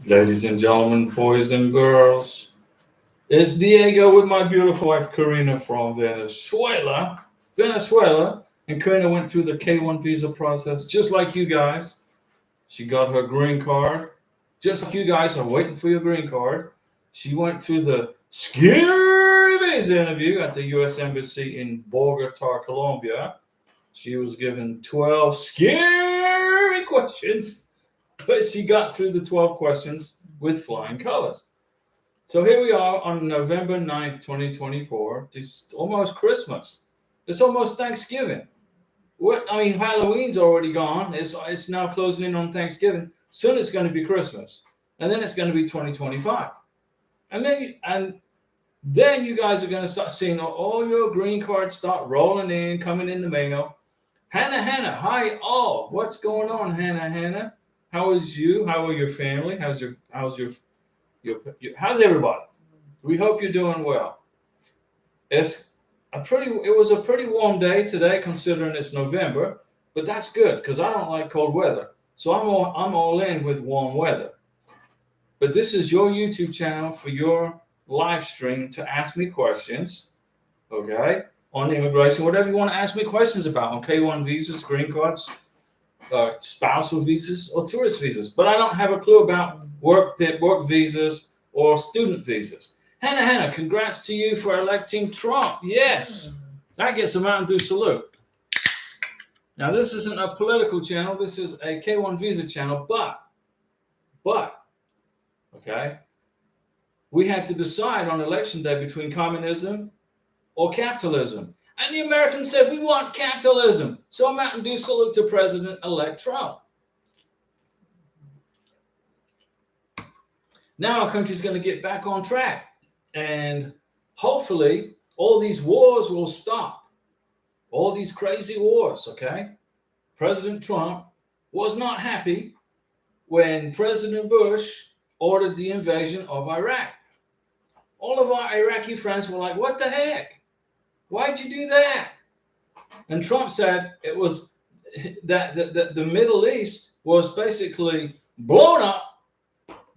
Ladies and gentlemen, boys and girls, it's Diego with my beautiful wife Karina from Venezuela. Venezuela. And Karina went through the K1 visa process just like you guys. She got her green card. Just like you guys are waiting for your green card. She went through the scary visa interview at the U.S. Embassy in Bogota, Colombia. She was given 12 scary questions, but she got through the 12 questions with flying colors. So here we are on November 9th, 2024. It's almost Christmas. It's almost Thanksgiving. What I mean, Halloween's already gone. It's now closing in on Thanksgiving. Soon it's going to be Christmas, and then it's going to be 2025, and then you guys are going to start seeing all your green cards start rolling in, coming in the mail. Hannah, hi all. What's going on, Hannah? How is you? How are your family? How's everybody? We hope you're doing well. It was a pretty warm day today considering it's November, but that's good because I don't like cold weather. So I'm all in with warm weather. But this is your YouTube channel for your live stream to ask me questions, okay? On immigration, whatever you want to ask me questions about on K1 visas, green cards, spousal visas, or tourist visas. But I don't have a clue about work visas or student visas. Hannah, congrats to you for electing Trump. Yes, that gets a Mountain Dew salute. Now, this isn't a political channel. This is a K1 visa channel, but, okay, we had to decide on election day between communism or capitalism. And the Americans said, we want capitalism. So a Mountain Dew salute to President-elect Trump. Now our country's going to get back on track. And hopefully all these wars will stop. All these crazy wars, okay? President Trump was not happy when President Bush ordered the invasion of Iraq. All of our Iraqi friends were like, what the heck? Why'd you do that? And Trump said it was that the Middle East was basically blown up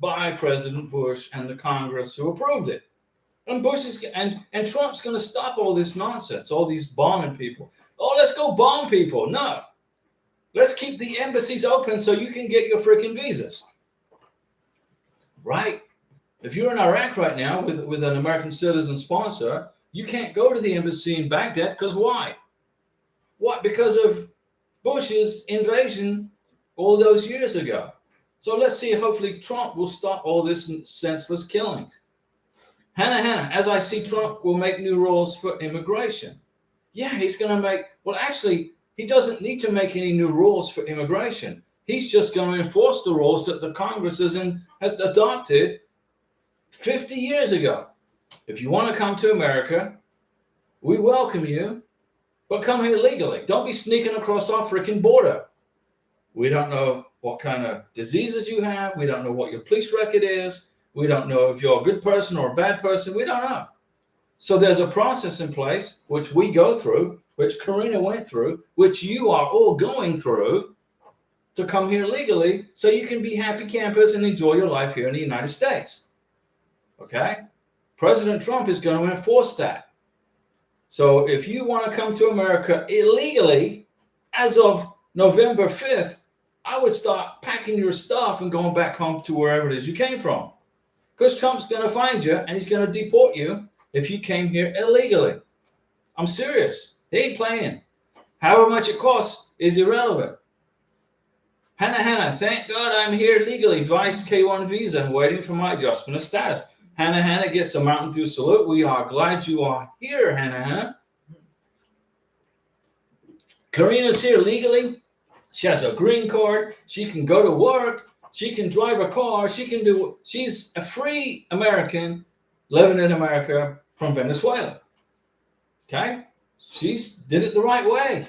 by President Bush and the Congress who approved it. And Trump's going to stop all this nonsense, all these bombing people. Oh, let's go bomb people. No. Let's keep the embassies open so you can get your freaking visas. Right? If you're in Iraq right now with an American citizen sponsor, you can't go to the embassy in Baghdad because why? What? Because of Bush's invasion all those years ago. So let's see, hopefully Trump will stop all this senseless killing. Hannah, as I see, Trump will make new rules for immigration. Yeah, he's going to make, well, actually, he doesn't need to make any new rules for immigration. He's just going to enforce the rules that the Congress has adopted 50 years ago. If you want to come to America, we welcome you, but come here legally. Don't be sneaking across our freaking border. We don't know what kind of diseases you have. We don't know what your police record is. We don't know if you're a good person or a bad person. We don't know. So there's a process in place, which we go through, which Karina went through, which you are all going through to come here legally so you can be happy campers and enjoy your life here in the United States. Okay? President Trump is going to enforce that. So if you want to come to America illegally, as of November 5th, I would start packing your stuff and going back home to wherever it is you came from. Because Trump's going to find you and he's going to deport you if you came here illegally. I'm serious. He ain't playing. However much it costs is irrelevant. Hannah, thank God I'm here legally. Vice K1 visa and waiting for my adjustment of status. Hannah gets a Mountain Dew salute. We are glad you are here, Hannah. Karina's here legally. She has a green card. She can go to work. She can drive a car. She's a free American living in America from Venezuela. Okay? She did it the right way.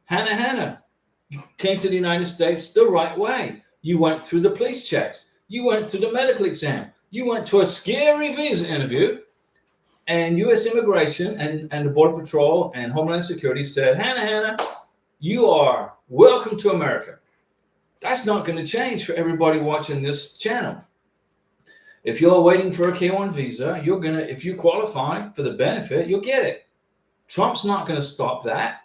Hannah, you came to the United States the right way. You went through the police checks. You went to the medical exam. You went to a scary visa interview, and U.S. Immigration and the Border Patrol and Homeland Security said, Hannah, you are welcome to America. That's not going to change for everybody watching this channel. If you're waiting for a K1 visa, you're gonna, if you qualify for the benefit, you'll get it. Trump's not gonna stop that.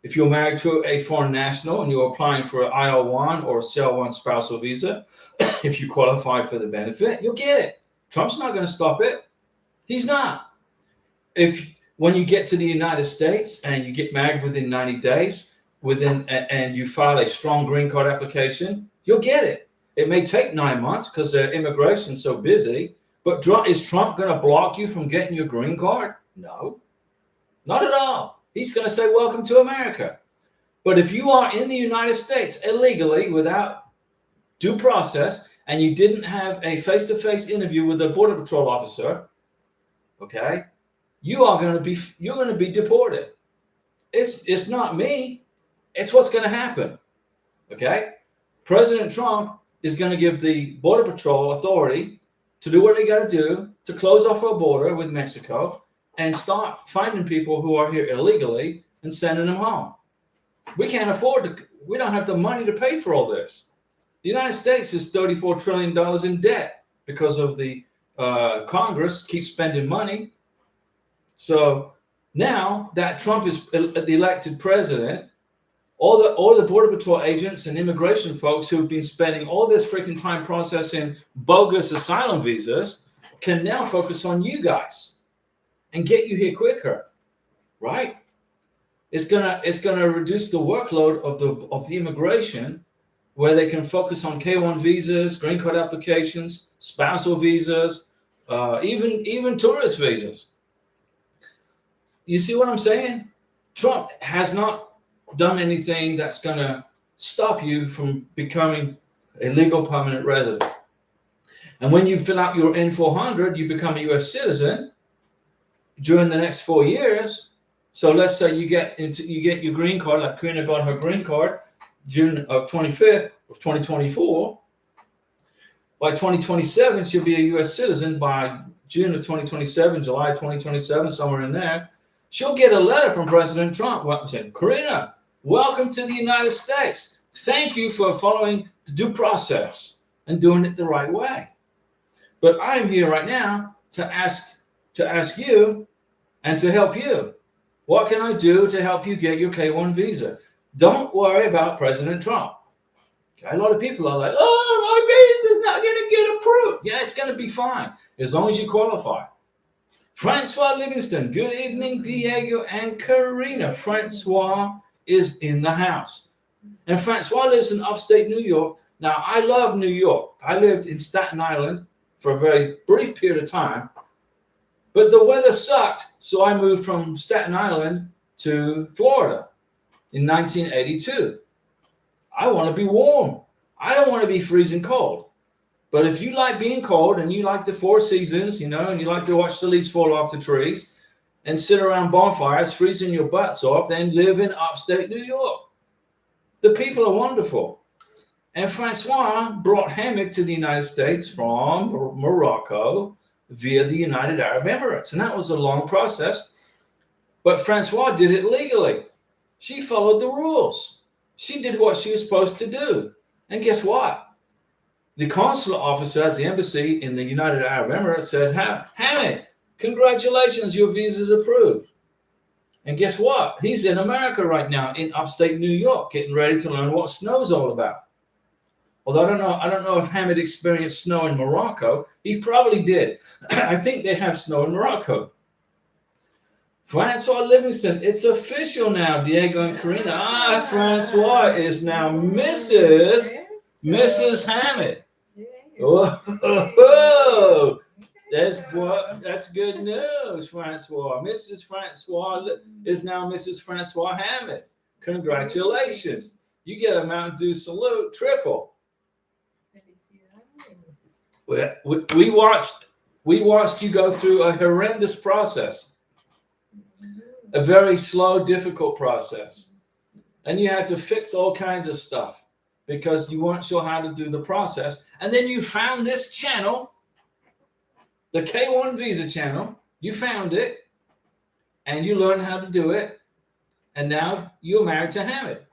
If you're married to a foreign national and you're applying for an IL1 or a CL1 spousal visa, if you qualify for the benefit, you'll get it. Trump's not going to stop it. He's not. When you get to the United States and you get married within 90 days, and you file a strong green card application, you'll get it. It may take 9 months because their immigration's so busy, but is Trump going to block you from getting your green card? No, not at all. He's going to say, welcome to America. But if you are in the United States illegally without due process and you didn't have a face-to-face interview with a Border Patrol officer, okay, you're going to be deported. It's not me. It's what's going to happen. Okay? President Trump is going to give the Border Patrol authority to do what they got to do to close off our border with Mexico and start finding people who are here illegally and sending them home. We can't afford to, we don't have the money to pay for all this. The United States is $34 trillion in debt because of the Congress keeps spending money. So now that Trump is the elected president, all the Border Patrol agents and immigration folks who've been spending all this freaking time processing bogus asylum visas can now focus on you guys and get you here quicker, right? It's gonna reduce the workload of the immigration, where they can focus on K1 visas, green card applications, spousal visas, even tourist visas. You see what I'm saying? Trump has not done anything that's gonna stop you from becoming a legal permanent resident. And when you fill out your N400, you become a U.S. citizen during the next 4 years. So let's say you get your green card, like Karina got her green card June of 25th of 2024. By 2027, she'll be a U.S. citizen. By June of 2027, July 2027, somewhere in there, she'll get a letter from President Trump saying, Karina, welcome to the United States. Thank you for following the due process and doing it the right way. But I'm here right now to ask you and to help you. What can I do to help you get your K1 visa? Don't worry about President Trump. Okay? A lot of people are like, oh, my visa's not going to get approved. Yeah, it's going to be fine as long as you qualify. Francois Livingston, good evening, Diego and Karina. Francois is in the house. And Francois lives in upstate New York. Now, I love New York. I lived in Staten Island for a very brief period of time. But the weather sucked, so I moved from Staten Island to Florida in 1982. I want to be warm. I don't want to be freezing cold. But if you like being cold and you like the four seasons, and you like to watch the leaves fall off the trees and sit around bonfires freezing your butts off, then live in upstate New York. The people are wonderful. And Francois brought hammock to the United States from Morocco via the United Arab Emirates. And that was a long process. But Francois did it legally. She followed the rules. She did what she was supposed to do. And guess what? The consular officer at the embassy in the United Arab Emirates said, Hamid, congratulations, your visa's approved. And guess what? He's in America right now, in upstate New York, getting ready to learn what snow's all about. Although I don't know if Hamid experienced snow in Morocco. He probably did. I think they have snow in Morocco. Francois Livingston, it's official now, Diego and Karina. Francois is now Mrs. Hamid. Oh, that's good news, Francois. Mrs. Francois is now Mrs. Francois Hamid. Congratulations. You get a Mountain Dew salute triple. We watched you go through a horrendous process, a very slow, difficult process, and you had to fix all kinds of stuff because you weren't sure how to do the process. And then you found this channel, the K1 Visa channel. You found it, and you learned how to do it, and now you're married to Hamid.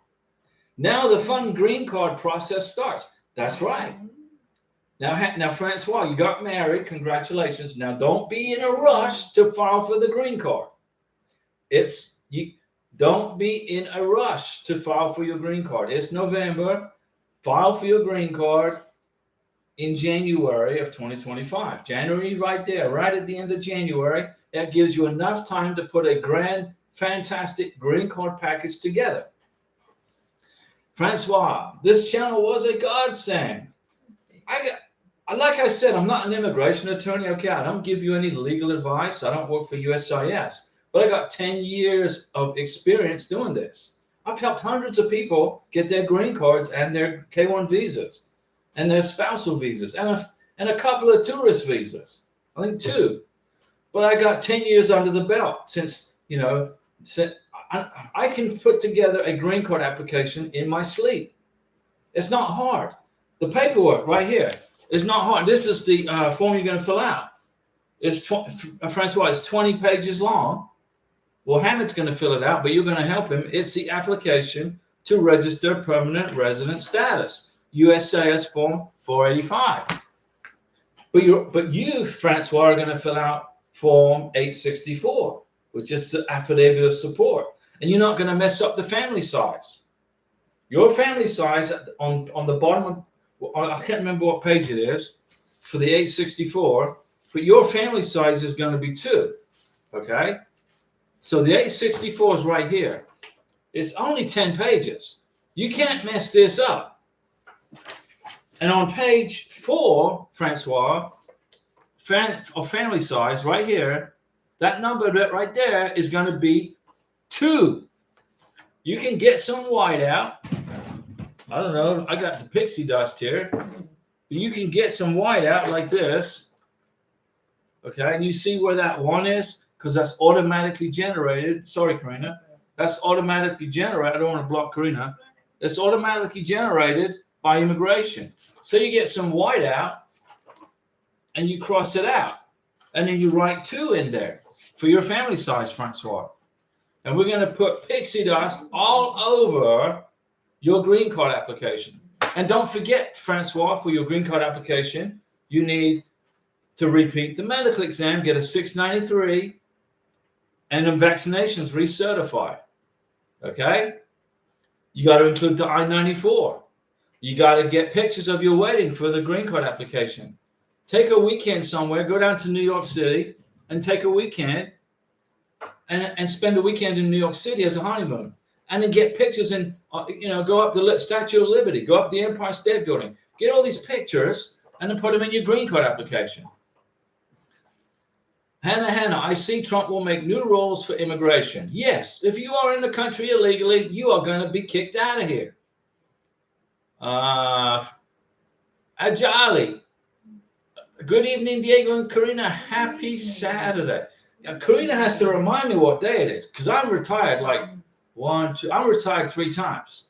Now the fun green card process starts. That's right. Now, Francois, you got married. Congratulations. Now, don't be in a rush to file for the green card. You don't be in a rush to file for your green card. It's November. File for your green card in January of 2025. January, right there, right at the end of January. That gives you enough time to put a grand, fantastic green card package together. Francois, this channel was a godsend. Like I said, I'm not an immigration attorney. Okay, I don't give you any legal advice. I don't work for USCIS, but I got 10 years of experience doing this. I've helped hundreds of people get their green cards and their K-1 visas and their spousal visas and a couple of tourist visas. I think 2. But I got 10 years under the belt since I can put together a green card application in my sleep. It's not hard. The paperwork right here is not hard. This is the form you're going to fill out. Francois, it's 20 pages long. Well, Hamid's going to fill it out, but you're going to help him. It's the application to register permanent resident status, USCIS form 485. But you, Francois, are going to fill out form 864, which is the affidavit of support. And you're not going to mess up the family size. Your family size on the bottom of, I can't remember what page it is for the 864, but your family size is going to be 2. Okay? So the 864 is right here. It's only 10 pages. You can't mess this up. And on page 4, Francois, family size right here, that number right there is going to be 2. You can get some white out. I don't know. I got the pixie dust here. But you can get some white out like this. Okay. And you see where that 1 is? Because that's automatically generated. Sorry, Karina. That's automatically generated. I don't want to block Karina. It's automatically generated by immigration. So you get some white out and you cross it out. And then you write 2 in there for your family size, Francois. And we're going to put pixie dust all over your green card application. And don't forget, Francois, for your green card application, you need to repeat the medical exam, get a 693, and then vaccinations recertified. Okay? You got to include the I-94. You got to get pictures of your wedding for the green card application. Take a weekend somewhere, go down to New York City and take a weekend and spend a weekend in New York City as a honeymoon. And then get pictures and, go up the Statue of Liberty, go up the Empire State Building, get all these pictures and then put them in your green card application. Hannah, I see Trump will make new rules for immigration. Yes, if you are in the country illegally, you are going to be kicked out of here. Ajali, good evening, Diego and Karina. Happy Saturday. Now, Karina has to remind me what day it is because I'm retired I'm retired 3 times.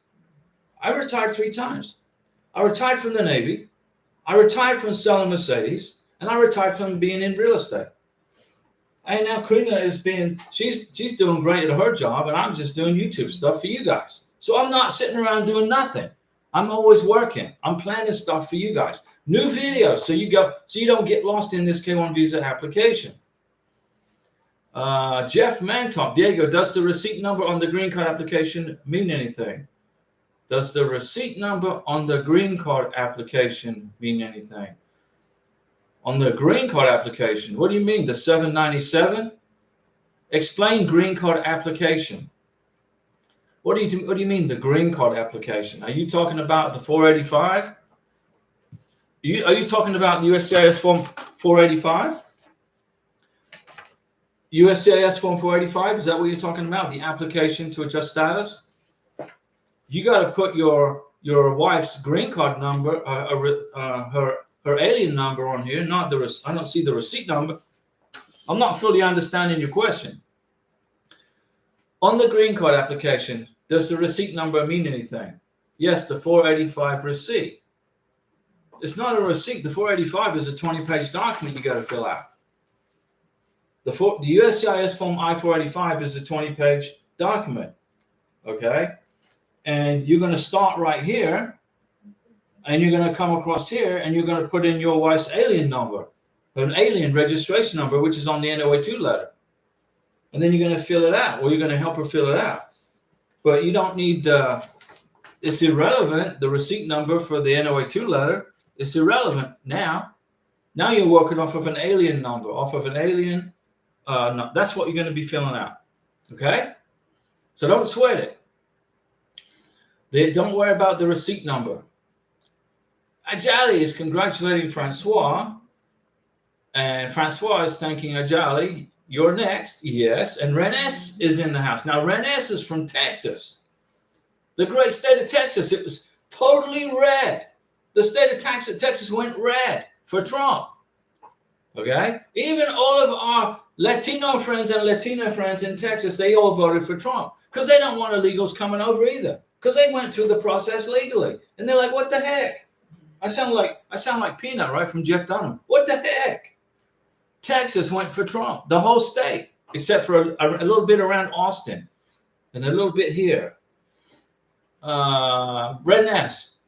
I retired 3 times. I retired from the Navy. I retired from selling Mercedes. And I retired from being in real estate. And now Karina she's doing great at her job, and I'm just doing YouTube stuff for you guys. So I'm not sitting around doing nothing. I'm always working. I'm planning stuff for you guys. New videos, so you don't get lost in this K-1 visa application. Jeff Mantok, Diego, does the receipt number on the green card application mean anything? Does the receipt number on the green card application mean anything? On the green card application, what do you mean? The 797? Explain green card application. What do you mean the green card application? Are you talking about the 485? Are you talking about the USCIS form 485? USCIS form 485, is that what you're talking about? The application to adjust status? You got to put your wife's green card number, her alien number on here, not I don't see the receipt number. I'm not fully understanding your question. On the green card application, does the receipt number mean anything? Yes, the 485 receipt. It's not a receipt. The 485 is a 20-page document you got to fill out. The USCIS form I-485 is a 20-page document. Okay? And you're going to start right here. and you're going to come across here, and you're going to put in your wife's alien number, an alien registration number, which is on the NOA2 letter. And then you're going to fill it out, or you're going to help her fill it out. But you don't need it's irrelevant. The receipt number for the NOA2 letter is irrelevant now. Now you're working off of an alien number, off of an alien. No, that's what you're going to be filling out. Okay? So don't sweat it. Don't worry about the receipt number. Ajali is congratulating Francois, and Francois is thanking Ajali. You're next, yes. And Renes is in the house. Now, Renes is from Texas, the great state of Texas. It was totally red. The state of Texas went red for Trump. Okay? Even all of our Latino friends and Latina friends in Texas, they all voted for Trump because they don't want illegals coming over either, because they went through the process legally. And they're like, what the heck? I sound like Peanut, right, from Jeff Dunham. What the heck? Texas went for Trump, the whole state, except for a little bit around Austin and a little bit here. Redness.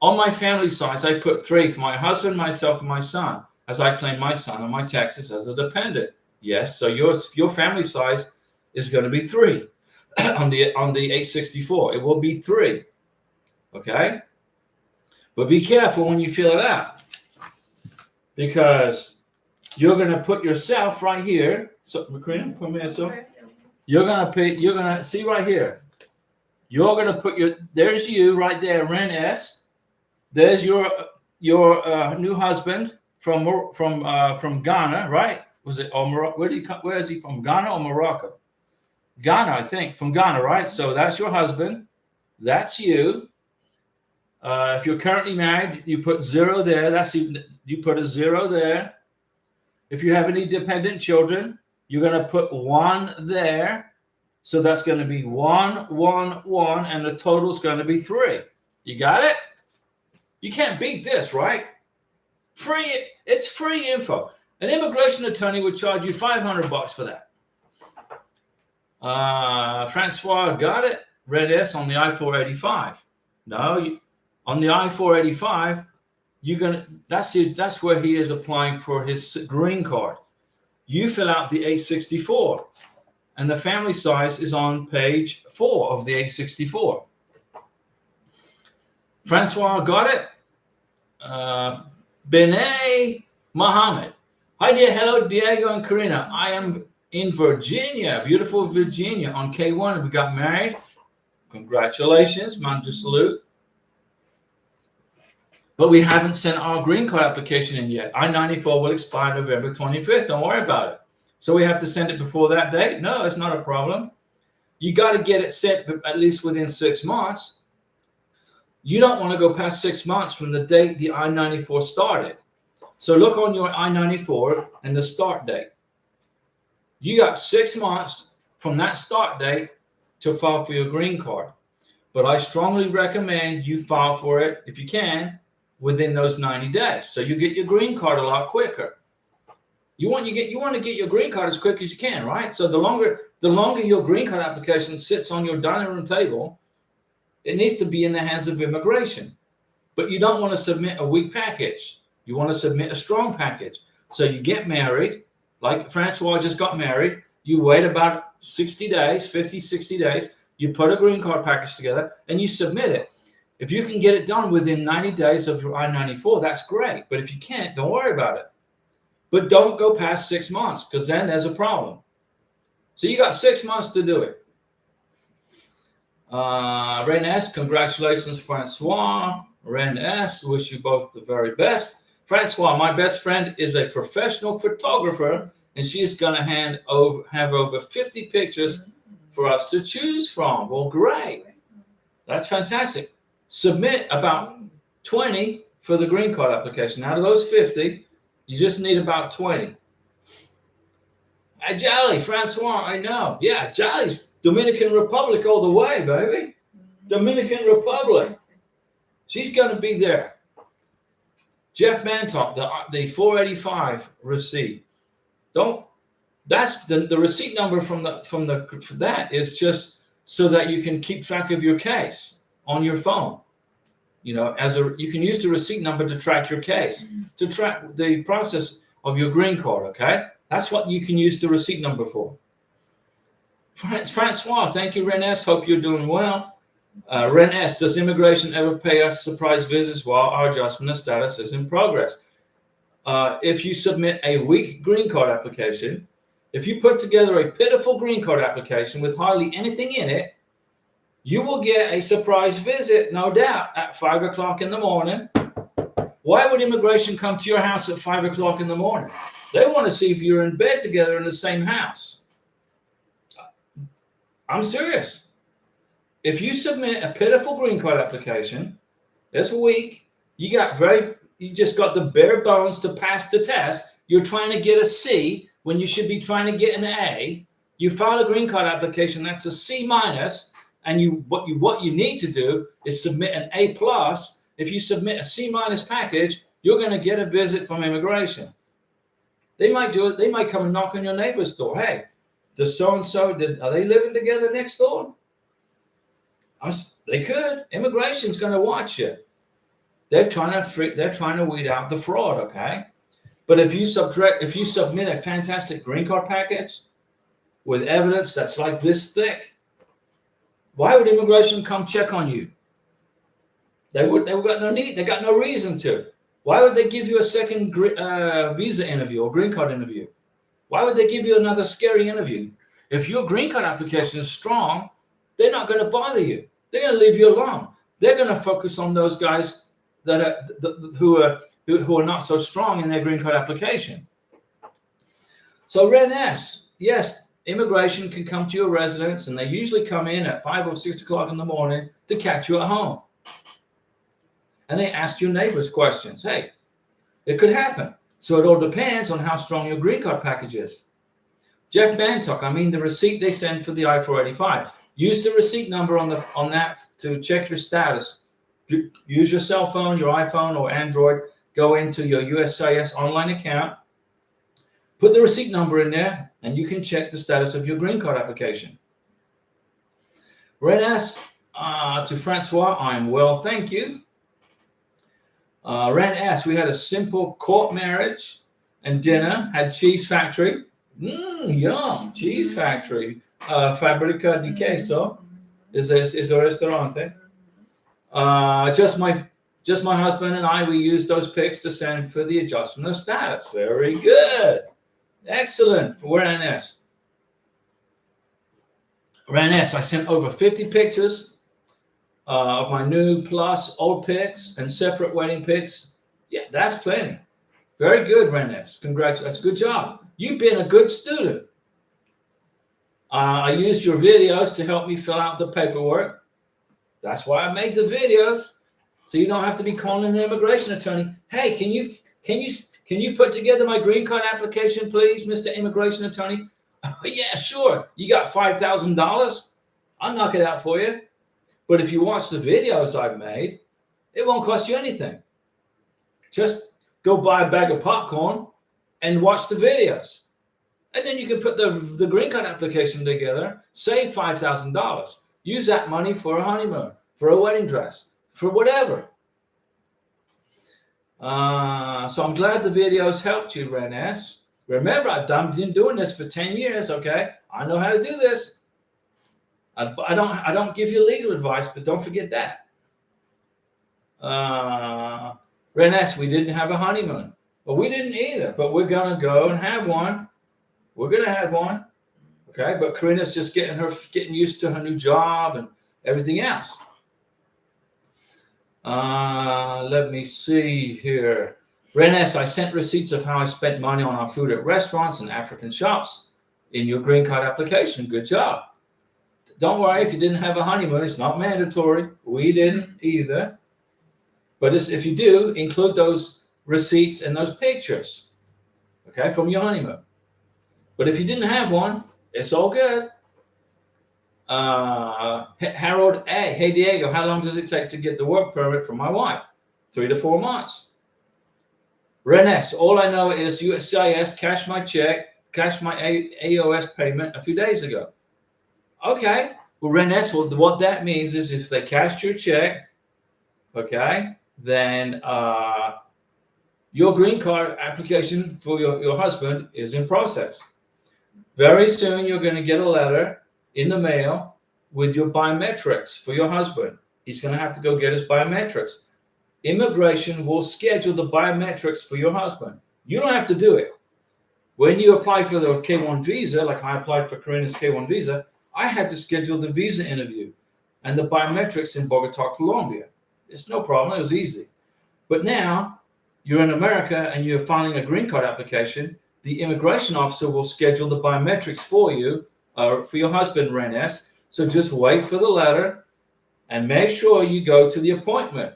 On my family side, I put 3 for my husband, myself, and my son, as I claim my son on my taxes as a dependent. Yes, so your family size is going to be 3 on the 864. It will be 3. Okay? But be careful when you fill it out, because you're going to put yourself right here. So, McCrean, come here. So, you're going to see right here. You're going to put there's you right there, Ren S. There's your new husband from Ghana, right? Was it or Morocco? Where is he from? Ghana or Morocco? Ghana, I think, from Ghana, right? So that's your husband. That's you. If you're currently married, you put 0 there. You put a 0 there. If you have any dependent children, you're going to put 1 there. So that's going to be 1, 1, 1, and the total is going to be 3. You got it? You can't beat this, right? Free. It's free info. An immigration attorney would charge you $500 for that. Francois got it. Red S on the I-485. No, on the I-485. That's where he is applying for his green card. You fill out the 864, and the family size is on page 4 of the 864. Francois got it. Benay Mohammed. Hi dear, hello Diego and Karina. I am in Virginia, beautiful Virginia, on K1. We got married. Congratulations, Mandu salute. But we haven't sent our green card application in yet. I-94 will expire November 25th. Don't worry about it. So we have to send it before that date? No, it's not a problem. You got to get it sent at least within 6 months. You don't want to go past 6 months from the date the I-94 started. So look on your I-94 and the start date. You got 6 months from that start date to file for your green card. But I strongly recommend you file for it, if you can, within those 90 days. So you get your green card a lot quicker. You want to get your green card as quick as you can, right? So the longer your green card application sits on your dining room table, it needs to be in the hands of immigration. But you don't want to submit a weak package. You want to submit a strong package. So you get married, like Francois just got married. You wait about 60 days, 50, 60 days. You put a green card package together and you submit it. If you can get it done within 90 days of your I-94, that's great. But if you can't, don't worry about it. But don't go past 6 months, because then there's a problem. So you got 6 months to do it. Ren S, congratulations, Francois. Ren S, wish you both the very best. Francois, my best friend, is a professional photographer, and she's going to have over 50 pictures for us to choose from. Well, great. That's fantastic. Submit about 20 for the green card application. Out of those 50, you just need about 20. Jolly, Francois, I know. Yeah, Jolly's Dominican Republic all the way, baby. Dominican Republic. She's going to be there. Jeff Mantop, the 485 receipt. That's the receipt number for that is just so that you can keep track of your case on your phone. You know, you can use the receipt number to track your case, to track the process of your green card. Okay, that's what you can use the receipt number for. Francois, thank you, Ren S. Hope you're doing well. Ren S, does immigration ever pay us surprise visits while our adjustment of status is in progress? If you submit a weak green card application, if you put together a pitiful green card application with hardly anything in it, you will get a surprise visit, no doubt, at 5 o'clock in the morning. Why would immigration come to your house at 5 o'clock in the morning? They want to see if you're in bed together in the same house. I'm serious. If you submit a pitiful green card application, it's weak. You just got the bare bones to pass the test. You're trying to get a C when you should be trying to get an A. You file a green card application that's a C minus, and what you need to do is submit an A plus. If you submit a C minus package, you're going to get a visit from immigration. They might do it. They might come and knock on your neighbor's door. Hey, does so and so are they living together next door? They could. Immigration's going to watch you. They're trying to weed out the fraud. Okay, but if you submit a fantastic green card package with evidence that's like this thick, why would immigration come check on you? They got no need. They got no reason to. Why would they give you a second visa interview or green card interview? Why would they give you another scary interview? If your green card application is strong, they're not going to bother you. They're going to leave you alone. They're going to focus on those guys who are not so strong in their green card application. So Ren S, yes, immigration can come to your residence, and they usually come in at 5 or 6 o'clock in the morning to catch you at home. And they ask your neighbors questions. Hey, it could happen. So it all depends on how strong your green card package is. Jeff Bantock, the receipt they send for the I-485. Use the receipt number on that to check your status. Use your cell phone, your iPhone or Android. Go into your USCIS online account. Put the receipt number in there, and you can check the status of your green card application. Ren S, to Francois, I'm well, thank you. Ren S, we had a simple court marriage and dinner, had cheese factory. Yum, cheese factory. Fabbrica di queso is a restaurante. Just my husband and I, we used those pics to send for the adjustment of status. Very good. Excellent for Ren S. Ren S, I sent over 50 pictures of my new plus old pics and separate wedding pics. Yeah, that's plenty. Very good, Ren S. Congratulations. Good job. You've been a good student. I used your videos to help me fill out the paperwork. That's why I made the videos, so you don't have to be calling an immigration attorney. Hey, can you put together my green card application, please, Mr. Immigration Attorney? Yeah, sure. You got $5,000? I'll knock it out for you. But if you watch the videos I've made, it won't cost you anything. Just go buy a bag of popcorn and watch the videos. And then you can put the green card application together, save $5,000. Use that money for a honeymoon, for a wedding dress, for whatever. So I'm glad the videos helped you, Ren S. Remember, I've been doing this for 10 years, okay? I know how to do this. I don't give you legal advice, but don't forget that. Ren S, we didn't have a honeymoon. Well, we didn't either, but we're going to go and have one. We're going to have one, okay? But Karina's just getting used to her new job and everything else. Let me see here. Ren S, I sent receipts of how I spent money on our food at restaurants and African shops in your green card application. Good job. Don't worry if you didn't have a honeymoon. It's not mandatory. We didn't either. But if you do, include those receipts and those pictures, okay, from your honeymoon. But if you didn't have one, it's all good. Harold A, hey Diego, how long does it take to get the work permit for my wife? 3 to 4 months. Ren S, all I know is USCIS cashed my AOS payment a few days ago. Okay, well Ren S, what that means is if they cashed your check okay, then your green card application for your husband is in process. Very soon, you're going to get a letter in the mail with your biometrics for your husband. He's going to have to go get his biometrics. Immigration will schedule the biometrics for your husband. You don't have to do it. When you apply for the K1 visa, like I applied for Karina's K1 visa, I had to schedule the visa interview and the biometrics in Bogota, Colombia. It's no problem. It was easy. But now you're in America and you're filing a green card application. The immigration officer will schedule the biometrics for you, for your husband, Renes. So just wait for the letter and make sure you go to the appointment.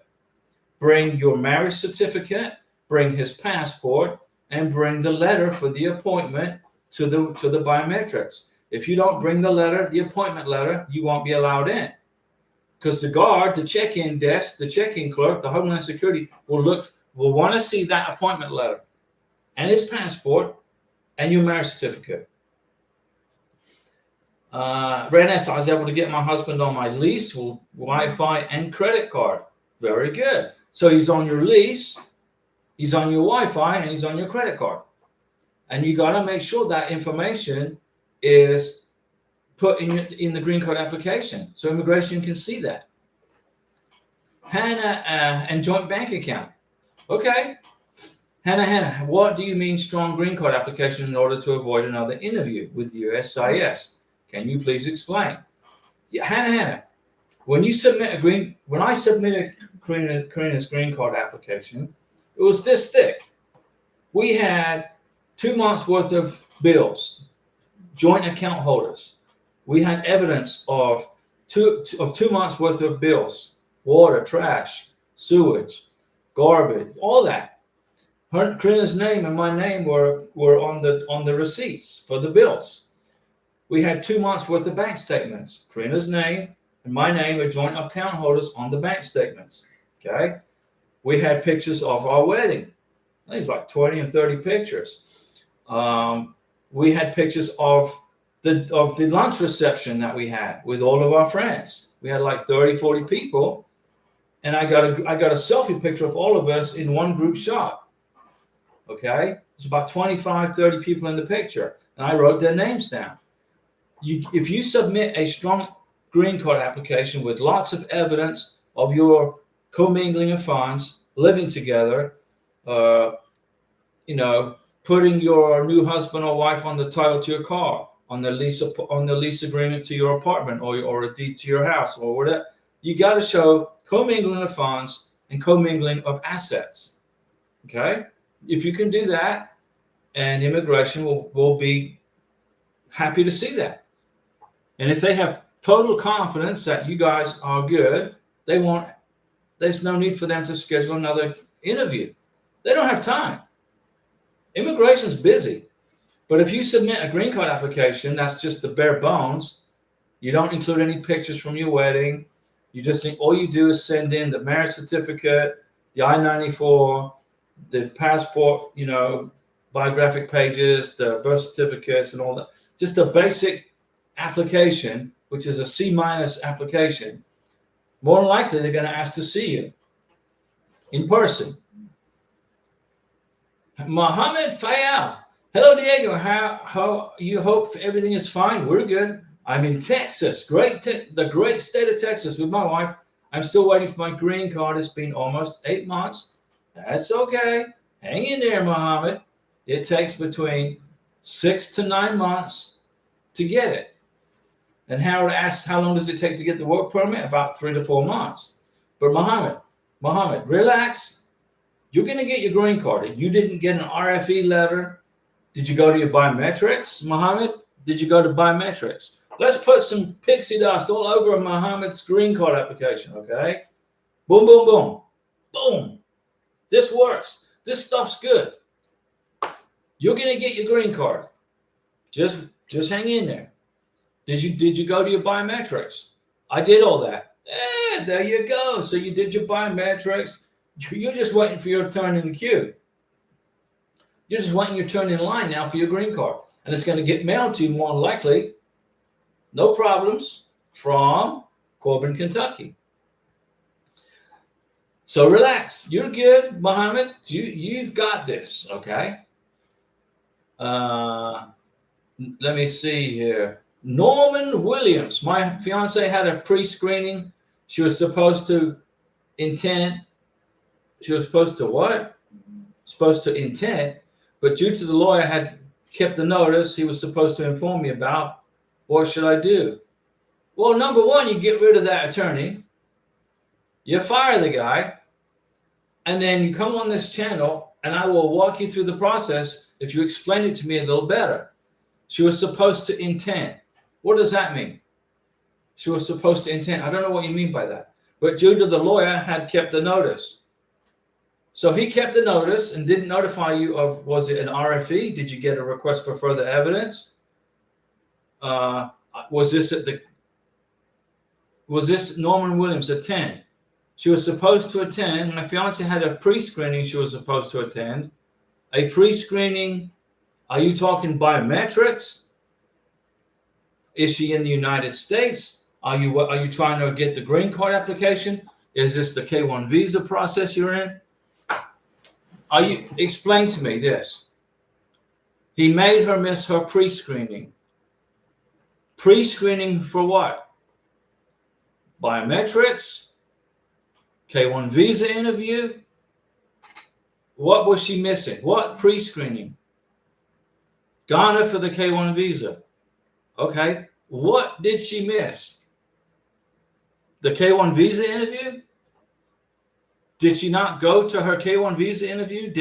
Bring your marriage certificate, bring his passport, and bring the letter for the appointment to the biometrics. If you don't bring the letter, the appointment letter, you won't be allowed in. Because the guard, the check-in desk, the check-in clerk, the Homeland Security will want to see that appointment letter and his passport and your marriage certificate. Renes, I was able to get my husband on my lease, Wi-Fi, and credit card. Very good. So he's on your lease, he's on your Wi-Fi, and he's on your credit card. And you got to make sure that information is put in the green card application so immigration can see that. Hannah, and joint bank account. Okay. Hannah, what do you mean strong green card application in order to avoid another interview with USCIS? Can you please explain? Yeah, Hannah, when I submitted Karina's green card application, it was this thick. We had 2 months worth of bills, joint account holders. We had evidence of two months worth of bills, water, trash, sewage, garbage, all that. Karina's name and my name were on the receipts for the bills. We had 2 months worth of bank statements. Karina's name and my name are joint account holders on the bank statements. Okay. We had pictures of our wedding. I think it's like 20 and 30 pictures. We had pictures of the lunch reception that we had with all of our friends. We had like 30, 40 people. And I got a selfie picture of all of us in one group shot. Okay. It's about 25, 30 people in the picture. And I wrote their names down. If you submit a strong green card application with lots of evidence of your commingling of funds, living together, putting your new husband or wife on the title to your car, on the lease agreement to your apartment, or a deed to your house, or whatever, you got to show commingling of funds and commingling of assets. Okay, if you can do that, and immigration will be happy to see that. And if they have total confidence that you guys are good, there's no need for them to schedule another interview. They don't have time. Immigration's busy. But if you submit a green card application, that's just the bare bones. You don't include any pictures from your wedding. All you do is send in the marriage certificate, the I-94, the passport, biographic pages, the birth certificates, and all that. Just a basic application, which is a C- application. More than likely, they're going to ask to see you in person. Mohammed Fayal. Hello, Diego. How you hope everything is fine? We're good. I'm in Texas, the great state of Texas with my wife. I'm still waiting for my green card. It's been almost 8 months. That's okay. Hang in there, Mohammed. It takes between 6 to 9 months to get it. And Howard asks, how long does it take to get the work permit? About 3 to 4 months. But Mohammed, relax. You're going to get your green card. You didn't get an RFE letter. Did you go to your biometrics, Mohammed? Did you go to biometrics? Let's put some pixie dust all over Mohammed's green card application, okay? Boom, boom, boom. Boom. This works. This stuff's good. You're going to get your green card. Just hang in there. Did you go to your biometrics? I did all that. There you go. So you did your biometrics. You're just waiting for your turn in the queue. You're just waiting your turn in line now for your green card. And it's going to get mailed to you more than likely. No problems, from Corbin, Kentucky. So relax. You're good, Mohammed. You've got this. Okay. Let me see here. Norman Williams. My fiance had a pre-screening. She was supposed to intend. She was supposed to what? Supposed to intend, but due to the lawyer had kept the notice he was supposed to inform me about, what should I do? Well, number one, you get rid of that attorney. You fire the guy, and then you come on this channel, and I will walk you through the process if you explain it to me a little better. She was supposed to intend. What does that mean? She was supposed to intend. I don't know what you mean by that. But due to the lawyer had kept the notice. So he kept the notice and didn't notify you of, was it an RFE? Did you get a request for further evidence? Was this Norman Williams attend? She was supposed to attend. My fiance had a pre-screening she was supposed to attend. A pre-screening, are you talking biometrics? Is she in the United States? Are you trying to get the green card application? Is this the K-1 visa process you're in? Explain to me this. He made her miss her pre-screening. Pre-screening for what? Biometrics? K-1 visa interview? What was she missing? What pre-screening? Ghana for the K-1 visa. Okay. What did she miss? The K-1 visa interview? Did she not go to her K-1 visa interview?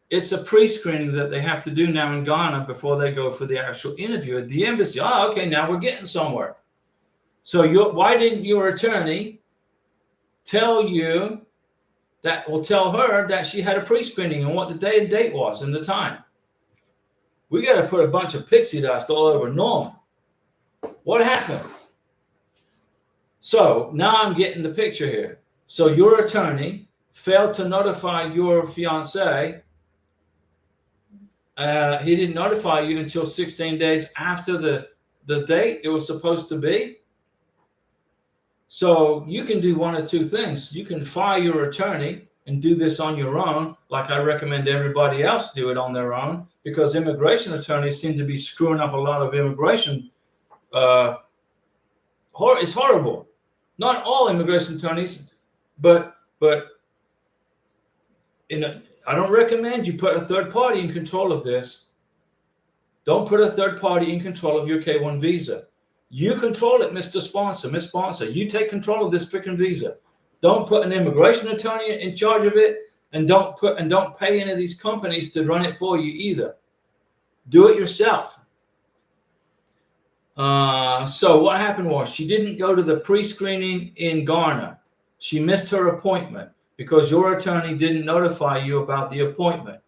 It's a pre-screening that they have to do now in Ghana before they go for the actual interview at the embassy. Oh, okay, now we're getting somewhere. So why didn't your attorney tell you that, well, tell her that she had a pre-screening and what the day and date was and the time? We got to put a bunch of pixie dust all over Norman. What happened? So now I'm getting the picture here. So your attorney failed to notify your fiance. He didn't notify you until 16 days after the date it was supposed to be. So you can do one of two things. You can fire your attorney and do this on your own, like I recommend everybody else do it on their own, because immigration attorneys seem to be screwing up a lot of immigration. It's horrible. Not all immigration attorneys, but I don't recommend you put a third party in control of this. Don't put a third party in control of your K-1 visa. You control it, Mr. Sponsor, Miss Sponsor. You take control of this freaking visa. Don't put an immigration attorney in charge of it, and don't pay any of these companies to run it for you either. Do it yourself. So what happened was she didn't go to the pre-screening in Ghana. She missed her appointment because your attorney didn't notify you about the appointment.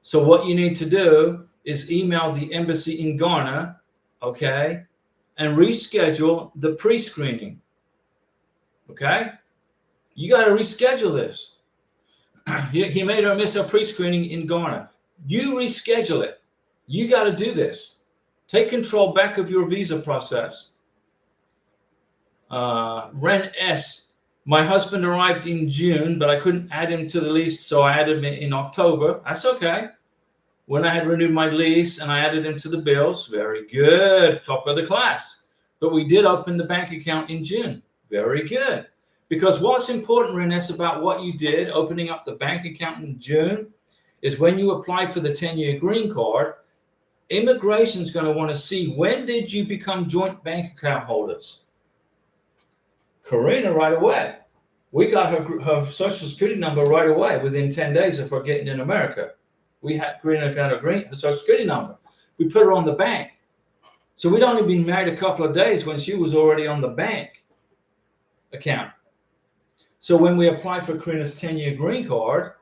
So what you need to do is email the embassy in Ghana, okay, and reschedule the pre-screening. Okay? You got to reschedule this. He made her miss her pre-screening in Ghana. You reschedule it. You got to do this. Take control back of your visa process. Ren S. My husband arrived in June, but I couldn't add him to the lease, so I added him in October. That's okay. When I had renewed my lease and I added him to the bills, very good, top of the class. But we did open the bank account in June. Very good. Because what's important, Renes, about what you did, opening up the bank account in June, is when you apply for the 10-year green card, immigration is going to want to see, when did you become joint bank account holders? Karina, right away. We got her social security number right away within 10 days of her getting in America. Karina got her social security number. We put her on the bank. So we'd only been married a couple of days when she was already on the bank account. So when we apply for Karina's 10-year green card,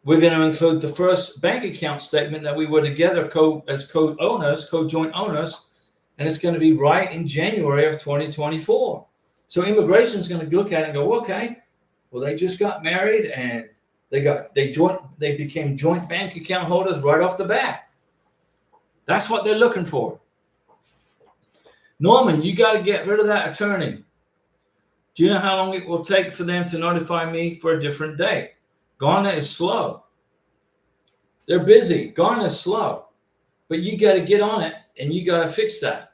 we're going to include the first bank account statement that we were together as co-joint owners, and it's going to be right in January of 2024. So immigration is going to look at it and go, okay, well, they just got married and they became joint bank account holders right off the bat. That's what they're looking for. Norman, you got to get rid of that attorney. Do you know how long it will take for them to notify me for a different date? Ghana is slow. They're busy. Ghana is slow. But you got to get on it and you got to fix that.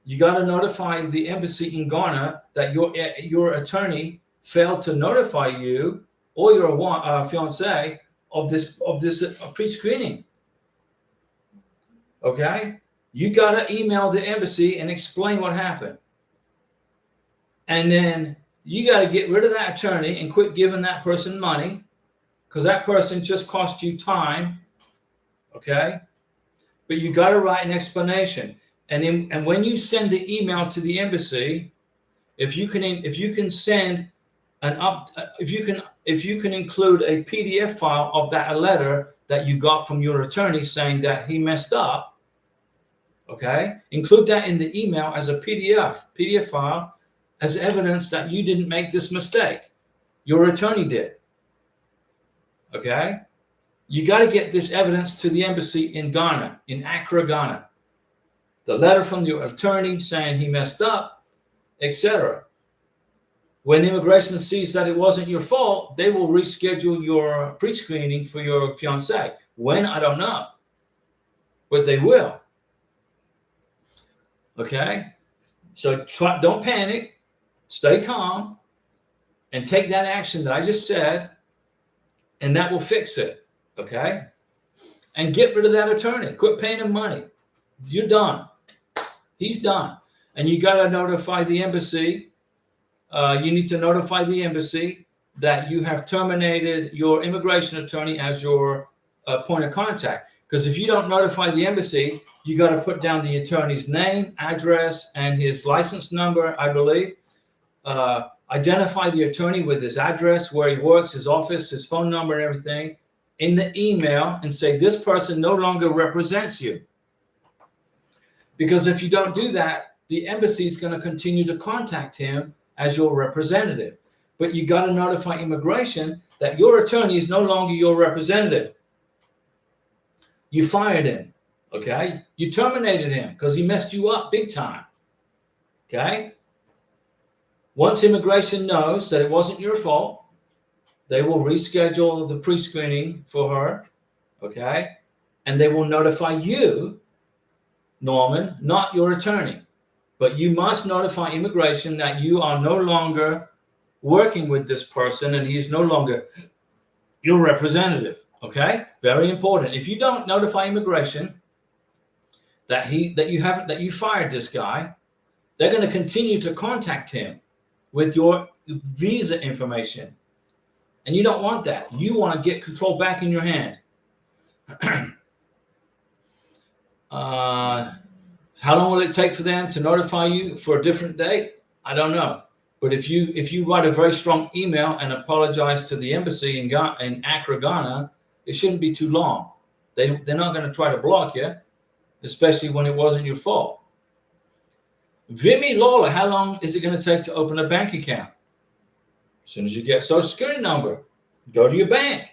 You got to notify the embassy in Ghana that your attorney failed to notify you or your fiance of this pre-screening. Okay? You got to email the embassy and explain what happened. And then you got to get rid of that attorney and quit giving that person money, because that person just cost you time. Okay? But you got to write an explanation. And when you send the email to the embassy, if you can send if you can include a PDF file of that letter that you got from your attorney saying that he messed up, okay, include that in the email as a PDF file as evidence that you didn't make this mistake. Your attorney did. Okay? You got to get this evidence to the embassy in Ghana, in Accra, Ghana. The letter from your attorney saying he messed up, etc. When immigration sees that it wasn't your fault, they will reschedule your pre-screening for your fiancé. When, I don't know. But they will. Okay? So don't panic. Stay calm. And take that action that I just said. And that will fix it. Okay? And get rid of that attorney. Quit paying him money. You're done. He's done. And you got to notify the embassy. You need to notify the embassy that you have terminated your immigration attorney as your point of contact. Because if you don't notify the embassy, you got to put down the attorney's name, address, and his license number, I believe. Identify the attorney with his address, where he works, his office, his phone number, and everything in the email, and say this person no longer represents you. Because if you don't do that, the embassy is going to continue to contact him as your representative. But you got to notify immigration that your attorney is no longer your representative. You fired him, okay? You terminated him because he messed you up big time, okay? Once immigration knows that it wasn't your fault, they will reschedule the pre-screening for her, okay? And they will notify you, Norman, not your attorney. But you must notify immigration that you are no longer working with this person and he is no longer your representative. Okay? Very important. If you don't notify immigration that you fired this guy, they're going to continue to contact him with your visa information. And you don't want that. You want to get control back in your hand. How long will it take for them to notify you for a different date? I don't know. But if you write a very strong email and apologize to the embassy in Accra, Ghana, it shouldn't be too long. They're not going to try to block you, especially when it wasn't your fault. Vimy Lawler, how long is it going to take to open a bank account? As soon as you get a social security number, go to your bank.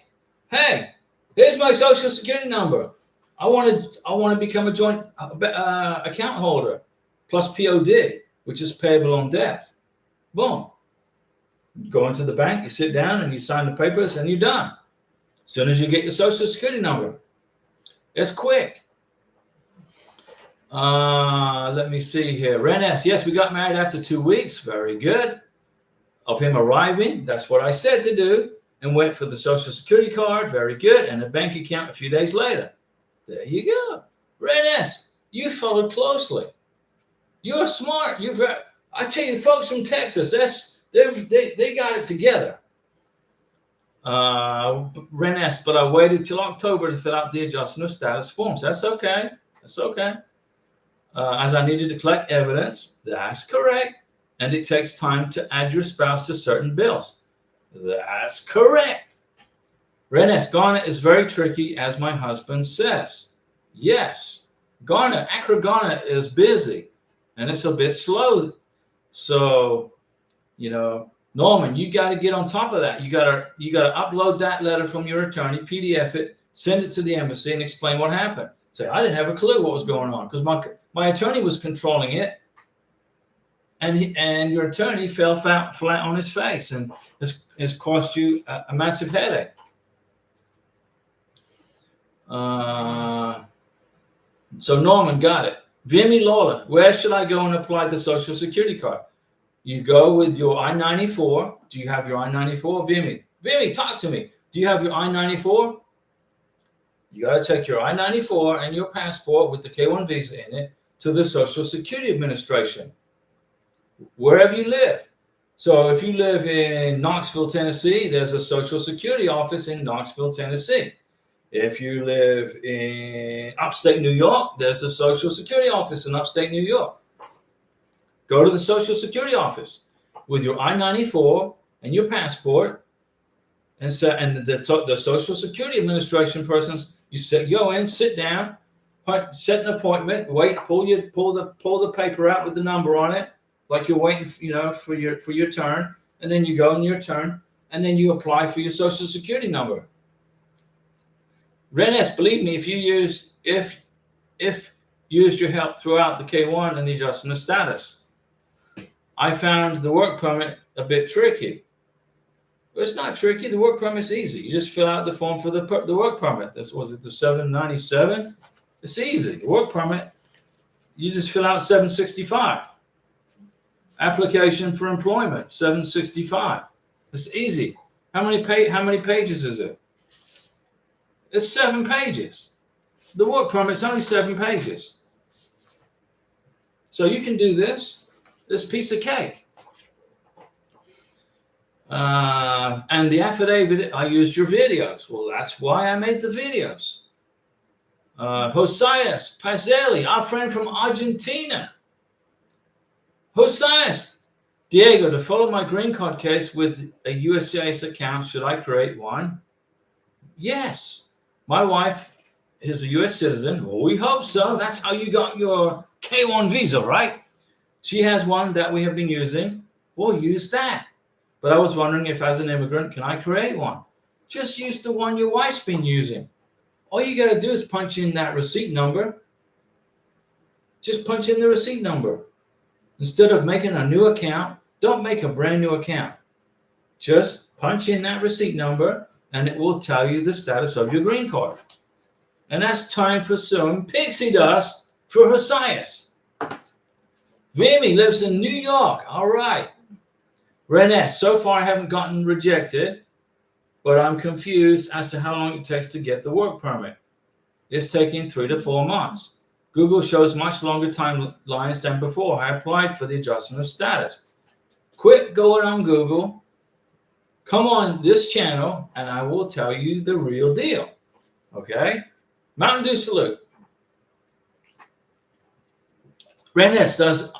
Hey, here's my social security number. I want to become a joint account holder plus POD, which is payable on death. Boom. You go into the bank, you sit down, and you sign the papers, and you're done. As soon as you get your social security number. It's quick. Let me see here. Ren S. Yes, we got married after 2 weeks. Very good. Of him arriving. That's what I said to do. And went for the social security card. Very good. And a bank account a few days later. There you go. Ren S. You followed closely. You're smart. I tell you, folks from Texas, they got it together. Ren S. But I waited till October to fill out the adjustment of status forms. That's okay. That's okay. As I needed to collect evidence. That's correct. And it takes time to add your spouse to certain bills. That's correct. Ren S. Ghana is very tricky, as my husband says. Yes. Accra, Ghana is busy. And it's a bit slow. So, Norman, you got to get on top of that. You got to upload that letter from your attorney, PDF it, send it to the embassy, and explain what happened. Say, I didn't have a clue what was going on because my attorney was controlling it. and your attorney fell flat on his face, and it's cost you a massive headache. So Norman got it. Vimy Lawler, where should I go and apply the Social Security card? You go with your I-94. Do you have your I-94? Vimy, talk to me. Do you have your I-94? You got to take your I-94 and your passport with the K-1 visa in it to the Social Security Administration, wherever you live. So if you live in Knoxville, Tennessee, there's a Social Security office in Knoxville, Tennessee. If you live in upstate New York, there's a Social Security office in upstate New York. Go to the Social Security office with your I-94 and your passport, and the Social Security Administration persons. Go in, sit down, set an appointment, wait, pull the paper out with the number on it, like you're waiting, for your turn, and then you go in your turn, and then you apply for your Social Security number. Renes, believe me, if you used your help throughout the K-1 and the adjustment of status, I found the work permit a bit tricky. It's not tricky. The work permit's easy. You just fill out the form for the work permit. Was it the 797? It's easy. The work permit, you just fill out 765. Application for employment, 765. It's easy. How many pages is it? It's 7 pages. The work permit's only 7 pages. So you can do this piece of cake. And the affidavit, I used your videos. Well, that's why I made the videos. Josias Pazeli, our friend from Argentina. Josias, Diego, to follow my green card case with a USCIS account, should I create one? Yes. My wife is a U.S. citizen. Well, we hope so. That's how you got your K-1 visa, right? She has one that we have been using. We'll use that. But I was wondering if, as an immigrant, can I create one? Just use the one your wife's been using. All you got to do is punch in that receipt number. Just punch in the receipt number. Instead of making a new account, don't make a brand new account. Just punch in that receipt number, and it will tell you the status of your green card. And that's time for some pixie dust for Josias. Vimy lives in New York. All right. Renee, so far I haven't gotten rejected, but I'm confused as to how long it takes to get the work permit. It's taking 3 to 4 months. Google shows much longer timelines than before I applied for the adjustment of status. Quit going on Google. Come on this channel, and I will tell you the real deal. Okay? Mountain Dew salute. Renes, does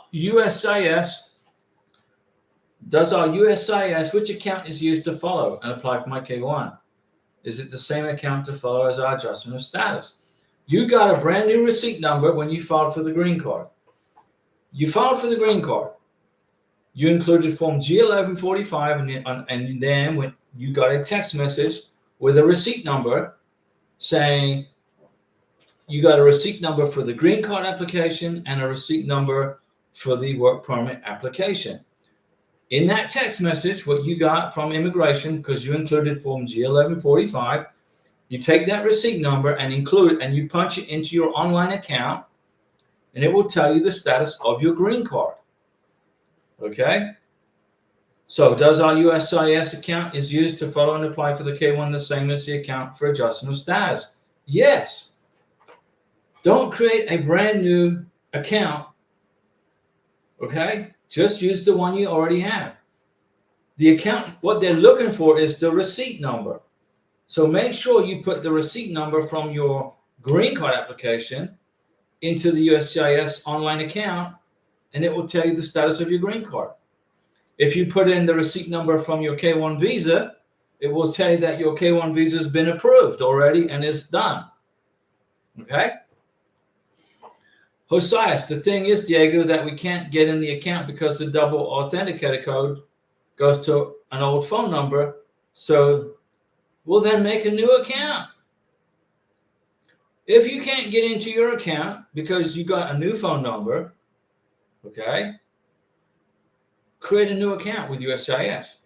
our USCIS, which account is used to follow and apply for my K-1? Is it the same account to follow as our adjustment of status? You got a brand new receipt number when you filed for the green card. You filed for the green card. You included form G1145, and then when you got a text message with a receipt number saying you got a receipt number for the green card application and a receipt number for the work permit application. In that text message, what you got from immigration, because you included form G1145, you take that receipt number and include it, and you punch it into your online account, and it will tell you the status of your green card. Okay? So does our USCIS account is used to follow and apply for the K-1 the same as the account for adjustment of status? Yes. Don't create a brand new account. Okay? Just use the one you already have. The account, what they're looking for is the receipt number. So make sure you put the receipt number from your green card application into the USCIS online account, and it will tell you the status of your green card. If you put in the receipt number from your K-1 visa, it will tell you that your K-1 visa has been approved already and is done. Okay? Josias, the thing is, Diego, that we can't get in the account because the double authenticator code goes to an old phone number. So we'll then make a new account. If you can't get into your account because you got a new phone number, okay, create a new account with USCIS.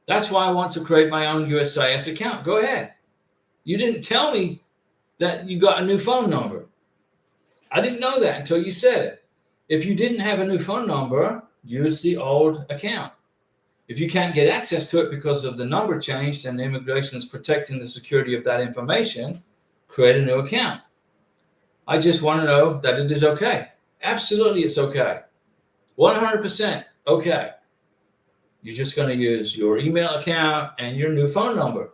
That's why I want to create my own USCIS account. Go ahead. You didn't tell me that you got a new phone number. I didn't know that until you said it. If you didn't have a new phone number, use the old account. If you can't get access to it because of the number changed and immigration is protecting the security of that information, create a new account. I just want to know that it is okay. Absolutely, it's okay. 100% okay. You're just going to use your email account and your new phone number.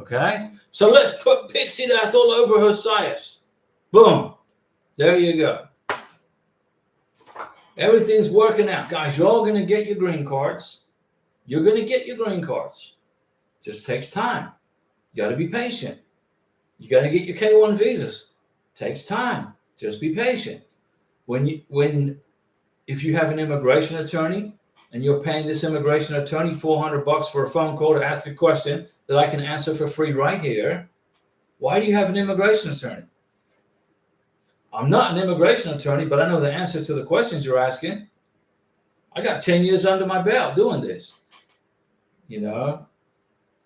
Okay? So let's put pixie dust all over Hosias. Boom. There you go. Everything's working out. Guys, you're all going to get your green cards. You're going to get your green cards. Just takes time. You got to be patient. You got to get your K1 visas. Takes time. Just be patient. If you have an immigration attorney and you're paying this immigration attorney $400 for a phone call to ask a question that I can answer for free right here, why do you have an immigration attorney? I'm not an immigration attorney, but I know the answer to the questions you're asking. I got 10 years under my belt doing this. You know,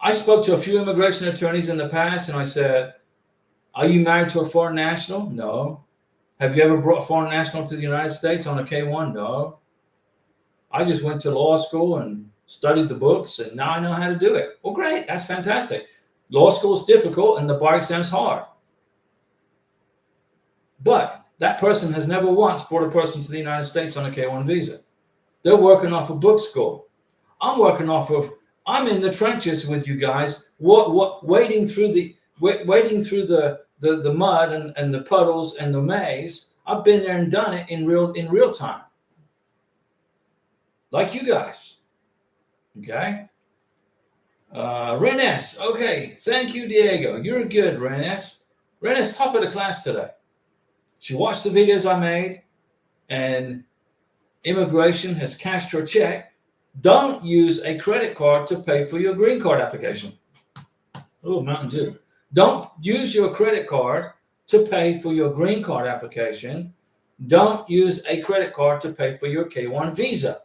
I spoke to a few immigration attorneys in the past and I said, are you married to a foreign national? No. Have you ever brought a foreign national to the United States on a K-1? No. I just went to law school and studied the books and now I know how to do it. Well, great. That's fantastic. Law school is difficult and the bar exam's hard. But that person has never once brought a person to the United States on a K-1 visa. They're working off of book school. I'm in the trenches with you guys, wading through the mud and the puddles and the maze. I've been there and done it in real time. Like you guys. Okay? Renes, okay. Thank you, Diego. You're good, Renes. Renes, top of the class today. She watched the videos I made, and immigration has cashed her check. Don't use a credit card to pay for your green card application. Oh, Mountain Dew. Don't use your credit card to pay for your green card application. Don't use a credit card to pay for your K-1 visa.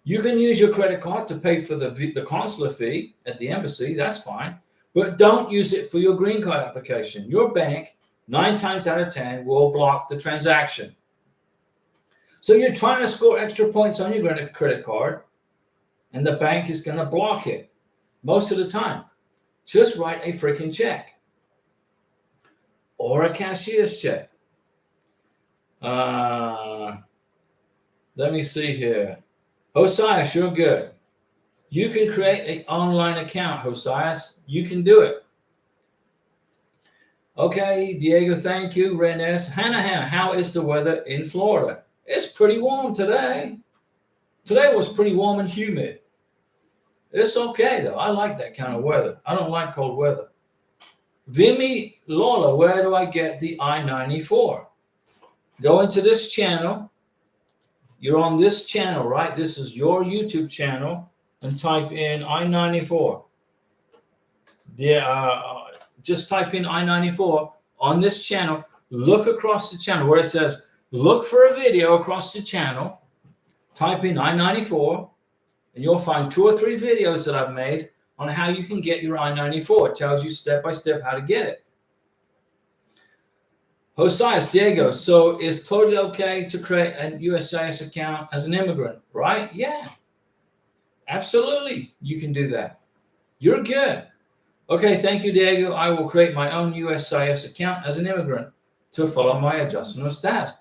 You can use your credit card to pay for the consular fee at the embassy. That's fine. But don't use it for your green card application. Your bank, 9 times out of 10, will block the transaction. So you're trying to score extra points on your credit card, and the bank is going to block it most of the time. Just write a freaking check or a cashier's check. Let me see here. Hosias, you're good. You can create an online account, Hosias. You can do it. Okay, Diego, thank you. Renes. Hannah, how is the weather in Florida? It's pretty warm today. Today was pretty warm and humid. It's okay, though. I like that kind of weather. I don't like cold weather. Vimy Lola, where do I get the I-94? Go into this channel. You're on this channel, right? This is your YouTube channel. And type in I-94. Just type in I-94 on this channel. Look across the channel where it says, look for a video across the channel. Type in I-94. And you'll find 2 or 3 videos that I've made on how you can get your I-94. It tells you step by step how to get it. Hosias, Diego, so it's totally okay to create a USCIS account as an immigrant, right? Yeah, absolutely. You can do that. You're good. Okay, thank you, Diego. I will create my own USCIS account as an immigrant to follow my adjustment of status.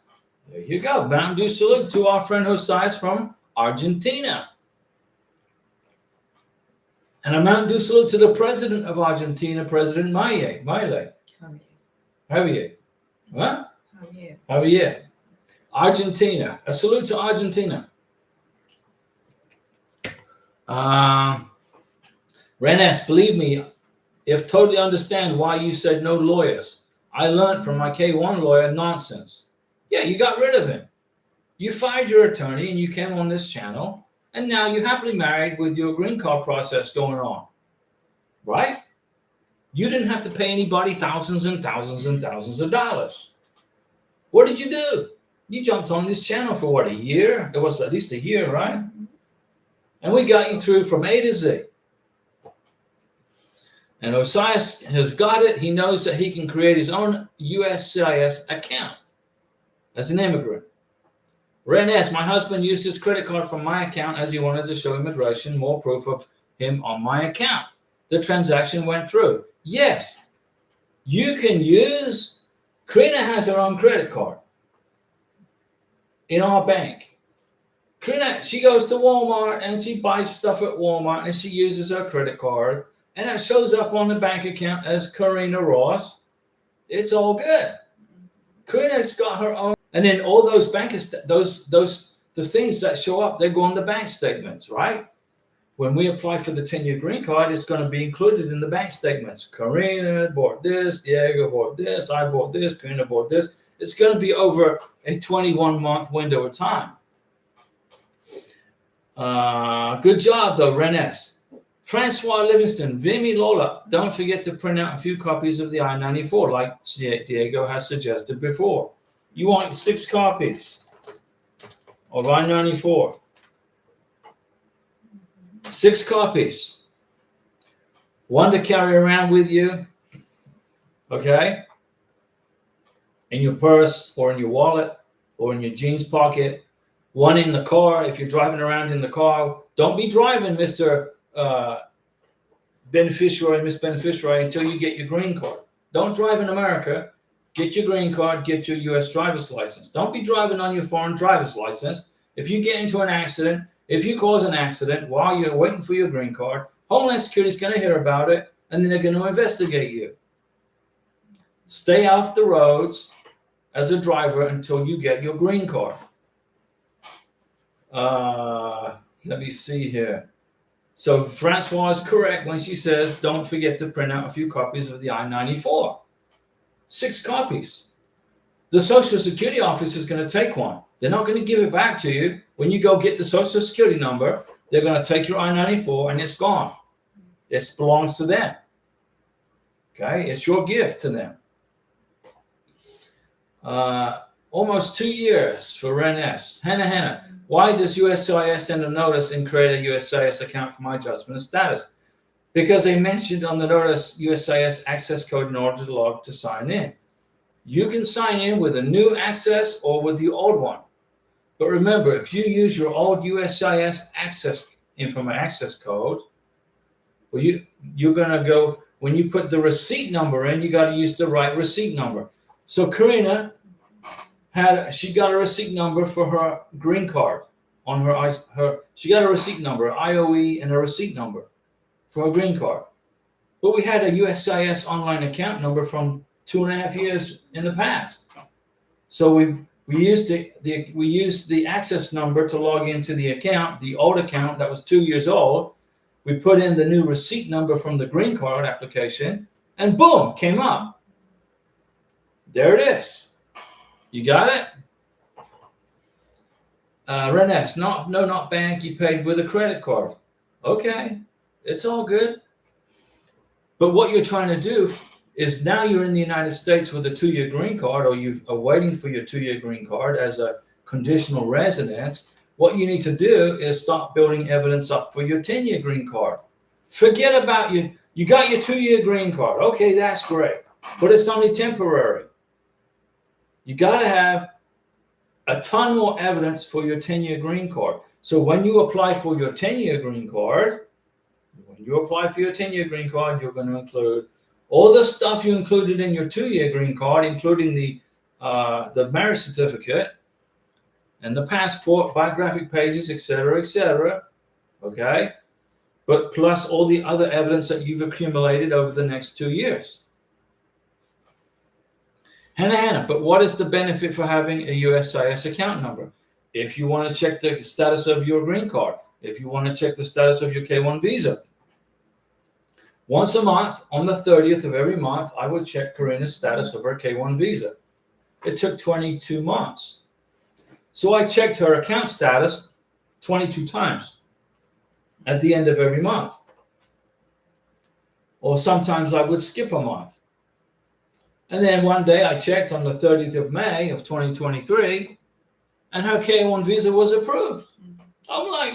There you go. Mountain Dew salute to our friend Hosias from Argentina. And a Mountain Dew salute to the president of Argentina, President Milei. Javier. What? Javier. Argentina. A salute to Argentina. Renes, believe me, if totally understand why you said no lawyers. I learned from my K-1 lawyer nonsense. Yeah, you got rid of him. You fired your attorney and you came on this channel. And now you're happily married with your green card process going on. Right? You didn't have to pay anybody thousands and thousands and thousands of dollars. What did you do? You jumped on this channel for what, a year? It was at least a year, right? And we got you through from A to Z. And Osias has got it. He knows that he can create his own USCIS account as an immigrant. Ren S., my husband used his credit card from my account as he wanted to show immigration more proof of him on my account. The transaction went through. Yes, you can use, Karina has her own credit card in our bank. Karina, she goes to Walmart and she buys stuff at Walmart and she uses her credit card and it shows up on the bank account as Karina Ross. It's all good. Karina's got her own, and then all those the things that show up, they go on the bank statements, right? When we apply for the 10-year green card, it's going to be included in the bank statements. Karina bought this, Diego bought this, I bought this, Karina bought this. It's going to be over a 21-month window of time. Good job, though, Renes. Francois Livingston, Vimy Lola, don't forget to print out a few copies of the I-94, like Diego has suggested before. You want 6 copies of I-94. 6 copies. 1 to carry around with you, okay? In your purse or in your wallet or in your jeans pocket. 1 in the car if you're driving around in the car. Don't be driving, Mr. Beneficiary, Miss Beneficiary, until you get your green card. Don't drive in America. Get your green card, get your U.S. driver's license. Don't be driving on your foreign driver's license. If you get into an accident, if you cause an accident while you're waiting for your green card, Homeland Security is going to hear about it, and then they're going to investigate you. Stay off the roads as a driver until you get your green card. Let me see here. So Francois is correct when she says, don't forget to print out a few copies of the I-94. 6 copies. The Social Security office is going to take 1. They're not going to give it back to you. When you go get the Social Security number, they're going to take your I-94 and it's gone. It belongs to them. Okay? It's your gift to them. Almost 2 years for Ren S. Hannah. Why does USCIS send a notice and create a USCIS account for my adjustment of status? Because they mentioned on the notice USCIS access code in order to log to sign in. You can sign in with a new access or with the old one. But remember, if you use your old USCIS access code, well, you're going to go, when you put the receipt number in, you got to use the right receipt number. So Karina, she got a receipt number for her green card on she got a receipt number, IOE, and a receipt number for her green card. But we had a USCIS online account number from 2.5 years in the past. So we used the access number to log into the account, the old account that was 2 years old. We put in the new receipt number from the green card application, and boom, came up. There it is. You got it? Renes, not bank. You paid with a credit card. Okay, it's all good. But what you're trying to do is now you're in the United States with a 2-year green card, or you are waiting for your 2-year green card as a conditional residence. What you need to do is start building evidence up for your 10-year green card. Forget about you got your 2-year green card. Okay, that's great, but it's only temporary. You got to have a ton more evidence for your 10-year green card. So when you apply for your 10-year green card, you're going to include all the stuff you included in your 2-year green card, including the marriage certificate and the passport, biographic pages, etc., okay? But plus all the other evidence that you've accumulated over the next 2 years. Hannah, but what is the benefit for having a USCIS account number? If you want to check the status of your green card, if you want to check the status of your K-1 visa. Once a month, on the 30th of every month, I would check Karina's status of her K-1 visa. It took 22 months. So I checked her account status 22 times at the end of every month. Or sometimes I would skip a month. And then one day I checked on the 30th of May of 2023, and her K1 visa was approved. I'm like,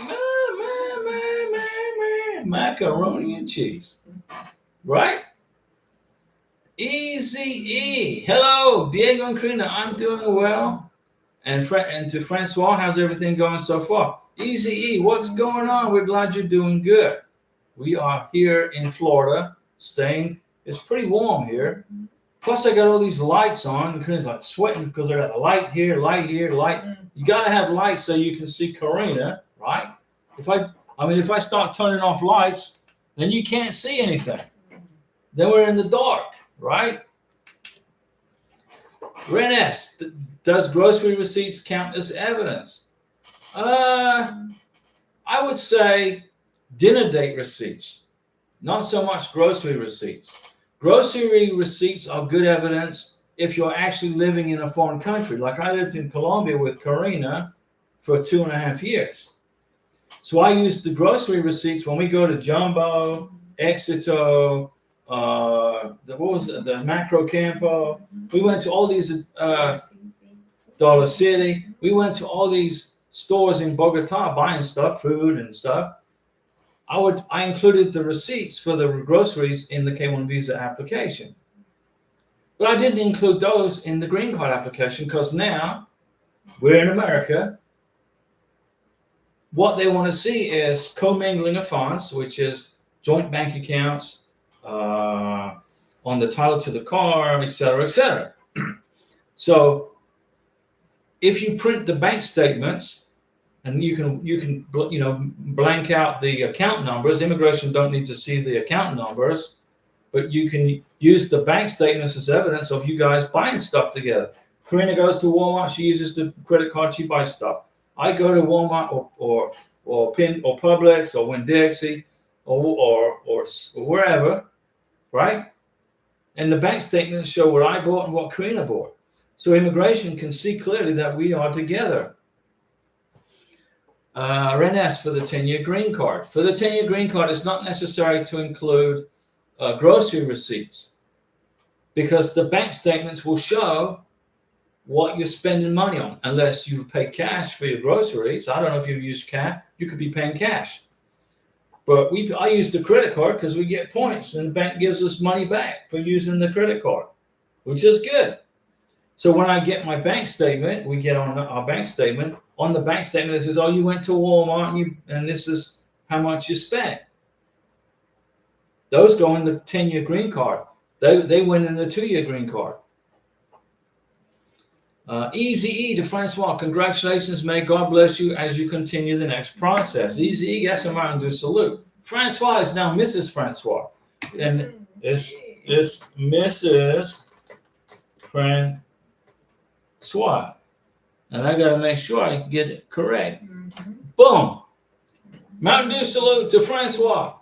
macaroni and cheese, right? Easy E. Hello, Diego and Karina. I'm doing well. And to Francois, how's everything going so far? Easy E, what's going on? We're glad you're doing good. We are here in Florida, staying. It's pretty warm here. Plus, I got all these lights on. And Karina's like sweating because I got a light here, light here, light. You got to have lights so you can see Karina, right? If I start turning off lights, then you can't see anything. Then we're in the dark, right? Renes, does grocery receipts count as evidence? I would say dinner date receipts, not so much grocery receipts. Grocery receipts are good evidence if you're actually living in a foreign country. Like I lived in Colombia with Karina for 2.5 years. So I use the grocery receipts when we go to Jumbo, Éxito, the Macro Campo. We went to all these Dollar City. We went to all these stores in Bogota buying stuff, food and stuff. I included the receipts for the groceries in the K1 visa application. But I didn't include those in the green card application because now we're in America. What they want to see is commingling of funds, which is joint bank accounts, on the title to the car, et cetera, et cetera. So if you print the bank statements, and you can blank out the account numbers. Immigration don't need to see the account numbers, but you can use the bank statements as evidence of you guys buying stuff together. Karina goes to Walmart. She uses the credit card. She buys stuff. I go to Walmart or Publix or Winn-Dixie or wherever, right? And the bank statements show what I bought and what Karina bought. So immigration can see clearly that we are together. Renes for the 10-year green card. For the 10-year green card, it's not necessary to include grocery receipts because the bank statements will show what you're spending money on, unless you pay cash for your groceries. I don't know if you use cash. You could be paying cash. But I use the credit card because we get points and the bank gives us money back for using the credit card, which is good. So when I get my bank statement, we get on our bank statement. On the bank statement, it says, "Oh, you went to Walmart and this is how much you spent." Those go in the 10-year green card. They went in the 2-year green card. Easy E to Francois. Congratulations. May God bless you as you continue the next process. Easy E, yes, a Mountain Dew salute. Francois is now Mrs. Francois. And it's Mrs. Francois. And I got to make sure I get it correct. Boom. Mountain Dew salute to Francois.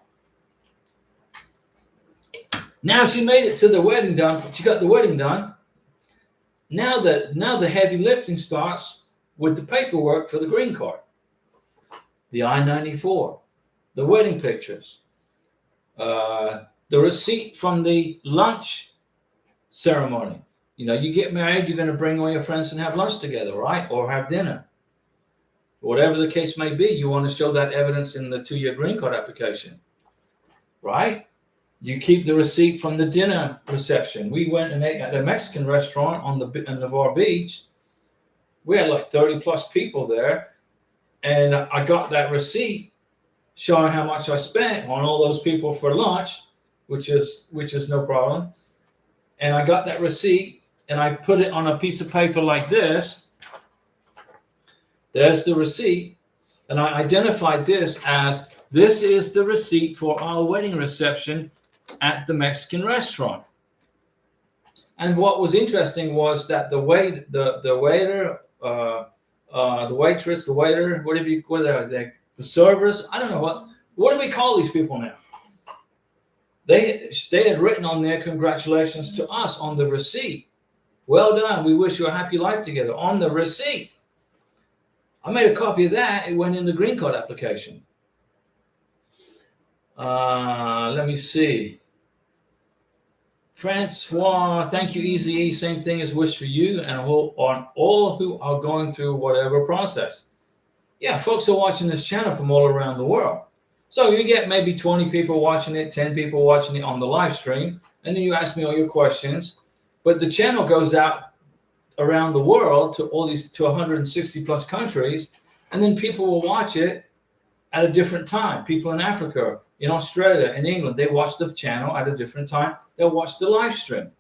Now she made it to the wedding done. She got the wedding done. Now the heavy lifting starts with the paperwork for the green card, the I-94, the wedding pictures, the receipt from the lunch ceremony. You know, you get married, you're going to bring all your friends and have lunch together, right? Or have dinner. Whatever the case may be, you want to show that evidence in the 2-year green card application, right? You keep the receipt from the dinner reception. We went and ate at a Mexican restaurant in Navarre Beach. We had like 30 plus people there. And I got that receipt showing how much I spent on all those people for lunch, which is no problem. And I got that receipt and I put it on a piece of paper like this. There's the receipt. And I identified this is the receipt for our wedding reception at the Mexican restaurant. And what was interesting was that the waiter, the waitress, the waiter, the servers, I don't know what do we call these people now? They had written on there, "Congratulations to us," on the receipt. "Well done. We wish you a happy life together," on the receipt. I made a copy of that. It went in the green card application. Let me see. Francois, thank you, Easy. Same thing as wish for you and on all who are going through whatever process. Yeah, folks are watching this channel from all around the world. So you get maybe 20 people watching it, 10 people watching it on the live stream, and then you ask me all your questions. But the channel goes out around the world to all these to 160 plus countries, and then people will watch it at a different time. People in Africa, in Australia, in England, they watch the channel at a different time. They'll watch the live stream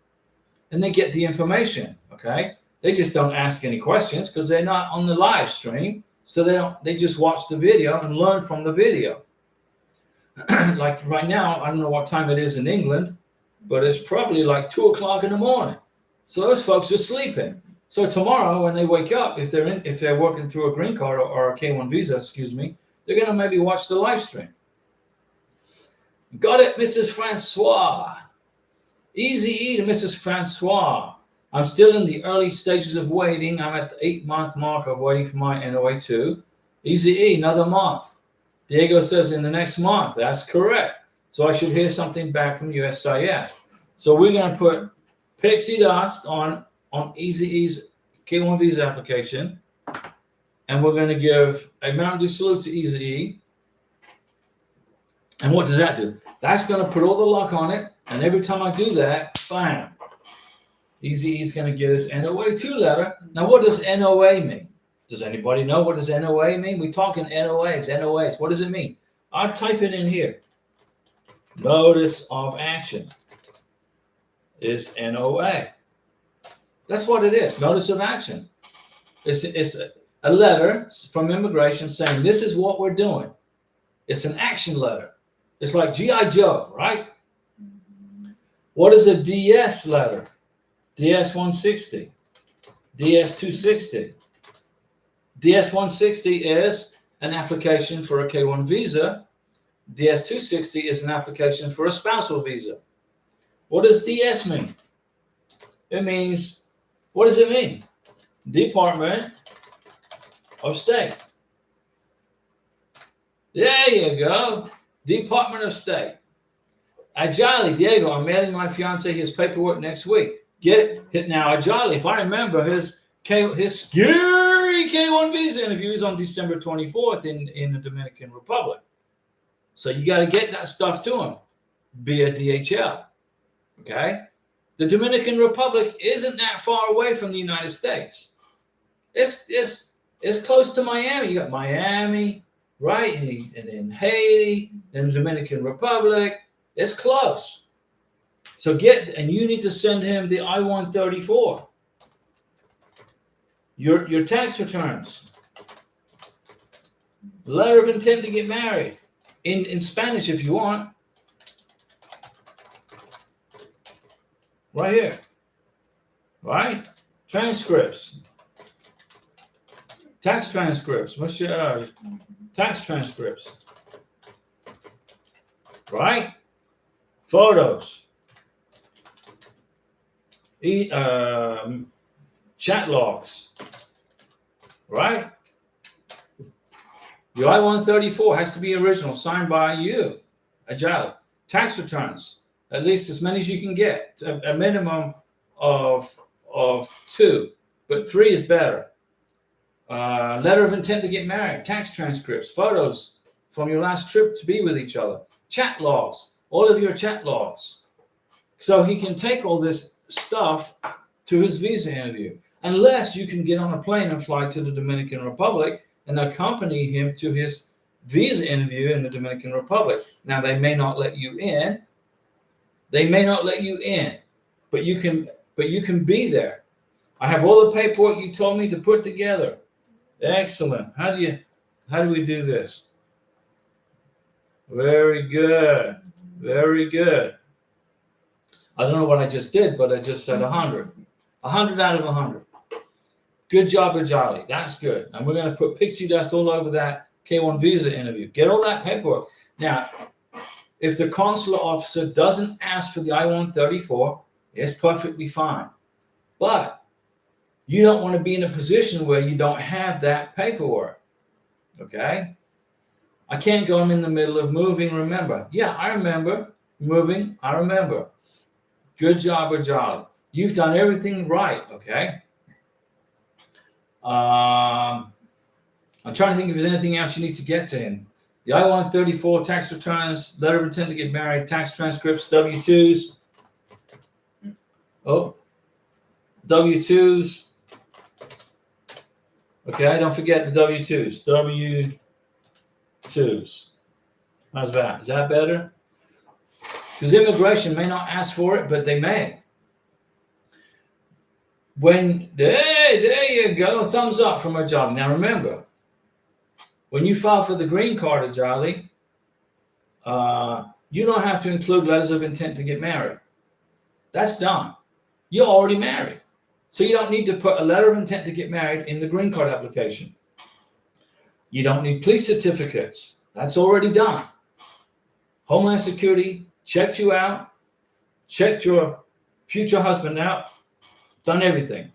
and they get the information. Okay. They just don't ask any questions because they're not on the live stream. So they just watch the video and learn from the video. Like right now, I don't know what time it is in England, but it's probably like 2 o'clock in the morning. So those folks are sleeping. So tomorrow when they wake up, if they're working through a green card or a K1 visa, excuse me, they're going to maybe watch the live stream. Got it, Mrs. Francois. Easy E to Mrs. Francois. I'm still in the early stages of waiting. I'm at the 8-month mark of waiting for my NOA 2. Easy E, another month. Diego says in the next month. That's correct. So I should hear something back from USCIS. So we're going to put pixie dust on Easy E's K1 visa application. And we're going to give a Mountain Dew salute to Easy E. And what does that do? That's going to put all the luck on it. And every time I do that, bam, Easy E is going to get his NOA 2 letter. Now, what does NOA mean? Does anybody know what does NOA mean? We're talking NOAs. What does it mean? I'll type it in here. Notice of action is NOA. That's what it is. Notice of action. It's a letter from immigration saying this is what we're doing. It's an action letter. It's like G.I. Joe, right? What is a DS letter? DS 160, DS 260. DS 160 is an application for a K1 visa. DS 260 is an application for a spousal visa. What does DS mean? It means, what does it mean? Department of State. There you go. Department of State. Ajali, Diego, I'm mailing my fiance his paperwork next week. Get it? Hit now. Ajali, if I remember, his scary K1 visa interview is on December 24th in the Dominican Republic. So you got to get that stuff to him via DHL. Okay? The Dominican Republic isn't that far away from the United States. It's close to Miami. You got Miami, right? And in Haiti, and the Dominican Republic. It's close. So and you need to send him the I-134. Your tax returns. Letter of intent to get married. In Spanish if you want. Right here. Right? Transcripts. Tax transcripts. What's your tax transcripts? Right? Photos. Chat logs. Right? Your I-134 has to be original, signed by you, Ajala. Tax returns, at least as many as you can get, a minimum of 2, but 3 is better. Letter of intent to get married, tax transcripts, photos from your last trip to be with each other, chat logs, all of your chat logs. So he can take all this stuff to his visa interview, unless you can get on a plane and fly to the Dominican Republic and accompany him to his visa interview in the Dominican Republic. Now, they may not let you in. They may not let you in, but you can be there. I have all the paperwork you told me to put together. Excellent. How do we do this? Very good. Very good. I don't know what I just did, but I just said 100. 100 out of 100. Good job, Ajali. That's good. And we're going to put pixie dust all over that K1 visa interview. Get all that paperwork. Now, if the consular officer doesn't ask for the I-134, it's perfectly fine. But you don't want to be in a position where you don't have that paperwork. Okay? I can't go, I'm in the middle of moving, remember. Yeah, I remember moving. I remember. Good job, Ajali. You've done everything right, okay? I'm trying to think if there's anything else you need to get to him. The I-134 tax returns, letter of intent to get married, tax transcripts, W-2s. Oh, W-2s. Okay, don't forget the W-2s. W-2s. How's that? Is that better? Because immigration may not ask for it, but they may. There you go. Thumbs up from Ajali. Now remember, when you file for the green card, Ajali, you don't have to include letters of intent to get married. That's done. You're already married. So you don't need to put a letter of intent to get married in the green card application. You don't need police certificates. That's already done. Homeland Security checked you out, checked your future husband out, done everything.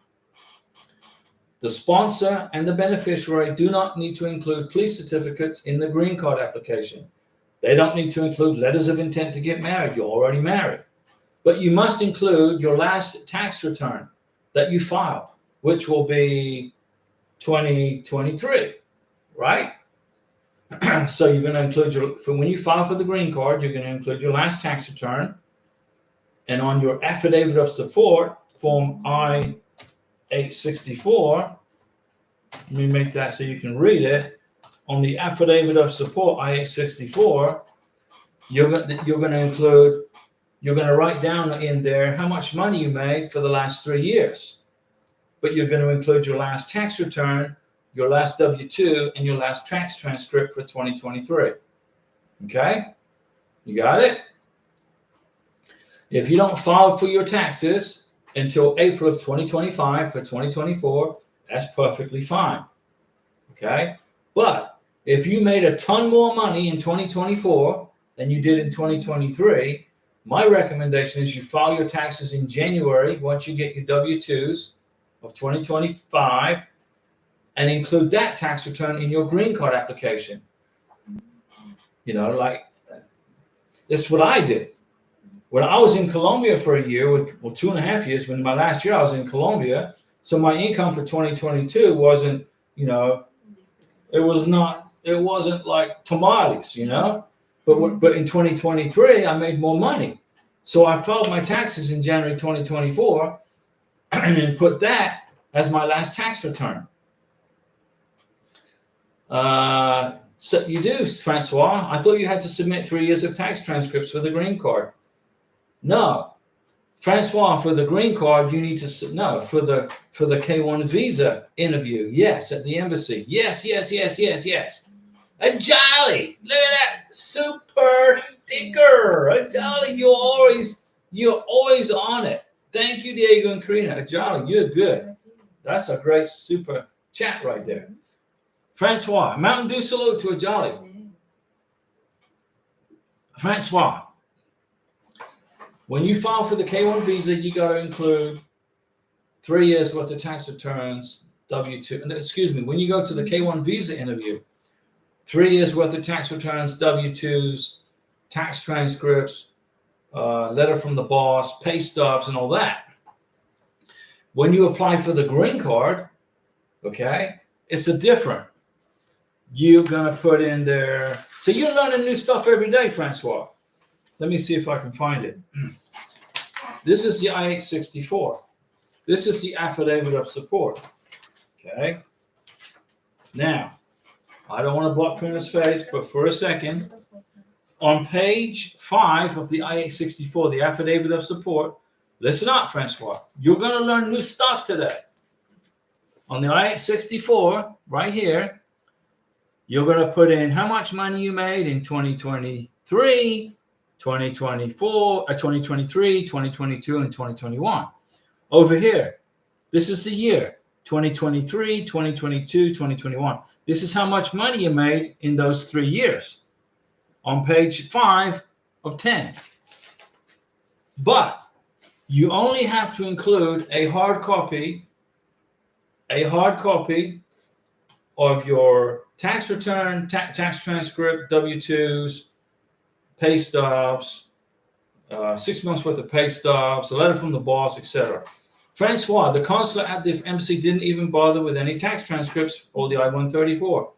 The sponsor and the beneficiary do not need to include police certificates in the green card application. They don't need to include letters of intent to get married. You're already married. But you must include your last tax return that you filed, which will be 2023, right? So you're going to include when you file for the green card, you're going to include your last tax return. And on your affidavit of support, form I-864, let me make that so you can read it. On the affidavit of support, I-864, you're going to write down in there how much money you made for the last 3 years. But you're going to include your last tax return, your last W-2, and your last tax transcript for 2023. Okay? You got it? If you don't file for your taxes until April of 2025 for 2024, that's perfectly fine. Okay? But if you made a ton more money in 2024 than you did in 2023, my recommendation is you file your taxes in January once you get your W-2s of 2025 and include that tax return in your green card application. You know, like, that's what I did. When I was in Colombia for a year, 2.5 years, when my last year I was in Colombia, so my income for 2022 wasn't, you know, it wasn't like tamales, you know, but in 2023, I made more money. So I filed my taxes in January 2024 and then put that as my last tax return. So you do, Francois. I thought you had to submit 3 years of tax transcripts for the green card. No, Francois, for the green card, you need to for the K1 visa interview. Yes, at the embassy. Yes. Ajali, look at that super sticker. Ajali, you're always on it. Thank you, Diego and Karina. Ajali, you're good. That's a great super chat right there. Francois, Mountain Dew salute to Ajali. Francois, when you file for the K1 visa, you got to include 3 years worth of tax returns, W-2. Excuse me, when you go to the K1 visa interview, 3 years worth of tax returns, W-2s, tax transcripts, letter from the boss, pay stubs, and all that. When you apply for the green card, okay, it's a different. You're going to put in there. So you're learning new stuff every day, Francois. Let me see if I can find it. This is the I-864. This is the affidavit of support. Okay. Now, I don't want to block Karina's face, but for a second, on page 5 of the I-864, the affidavit of support, listen up, Francois. You're going to learn new stuff today. On the I-864, right here, you're going to put in how much money you made in 2023, 2024, 2023, 2022, and 2021. Over here, this is the year, 2023, 2022, 2021. This is how much money you made in those 3 years on page 5 of 10. But you only have to include a hard copy of your tax return, tax transcript, W-2s, pay stubs, 6 months worth of pay stubs, a letter from the boss, etc. Francois, the consulate at the embassy, didn't even bother with any tax transcripts or the I-134.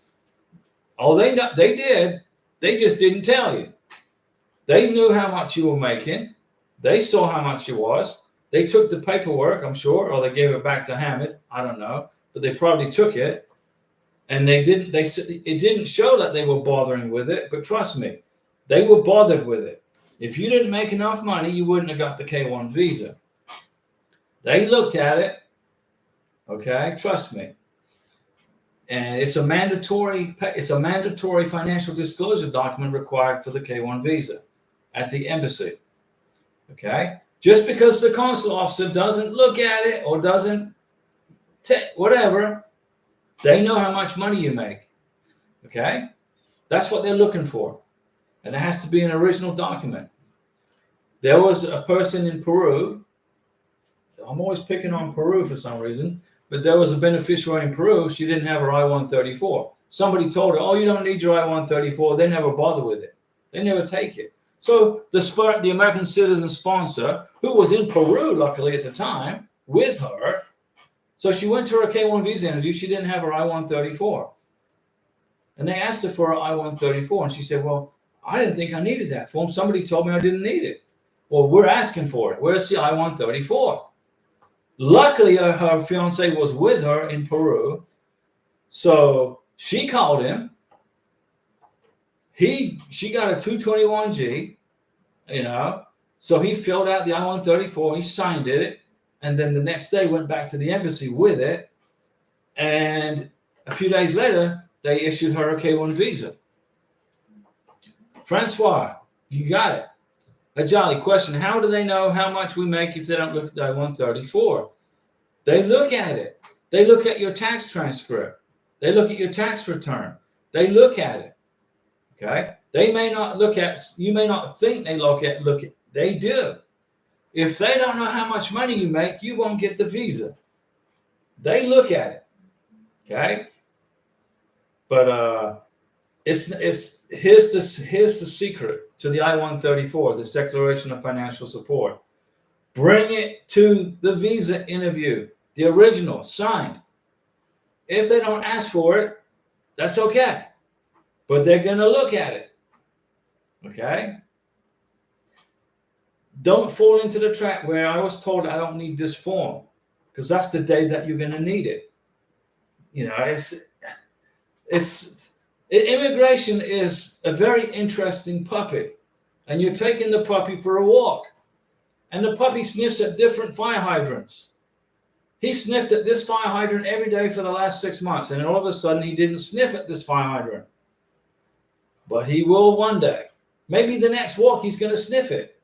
Oh, they did. They just didn't tell you. They knew how much you were making. They saw how much it was. They took the paperwork, I'm sure, or they gave it back to Hamid. I don't know, but they probably took it, and they didn't. They said it didn't show that they were bothering with it, but trust me, they were bothered with it. If you didn't make enough money, you wouldn't have got the K1 visa. They looked at it. Okay, trust me. And it's a mandatory financial disclosure document required for the K1 visa at the embassy. Okay, just because the consular officer doesn't look at it or doesn't whatever, they know how much money you make. Okay, that's what they're looking for, and it has to be an original document. There was a person in Peru. I'm always picking on Peru for some reason, but there was a beneficiary in Peru. She didn't have her I-134. Somebody told her, "Oh, you don't need your I-134." They never bother with it. They never take it. So the American citizen sponsor, who was in Peru, luckily at the time, with her, so she went to her K1 visa interview. She didn't have her I-134. And they asked her for her I-134, and she said, "Well, I didn't think I needed that form. Somebody told me I didn't need it." Well, we're asking for it. Where's the I-134? Luckily, her fiance was with her in Peru, so she called him. She got a 221G, so he filled out the I-134. He signed it, and then the next day went back to the embassy with it. And a few days later, they issued her a K1 visa. Francois, you got it. A jolly question. How do they know how much we make if they don't look at the I-134? They look at it. They look at your tax transcript. They look at your tax return. They look at it. Okay? They may not look at, you may not think they look at, they do. If they don't know how much money you make, you won't get the visa. They look at it. Okay? But here's the secret to the I-134, this Declaration of Financial Support. Bring it to the visa interview, the original, signed. If they don't ask for it, that's okay. But they're going to look at it. Okay? Don't fall into the trap where I was told I don't need this form, because that's the day that you're going to need it. Immigration is a very interesting puppy, and you're taking the puppy for a walk, and the puppy sniffs at different fire hydrants. He sniffed at this fire hydrant every day for the last 6 months, and all of a sudden he didn't sniff at this fire hydrant. But he will one day. Maybe the next walk he's going to sniff it.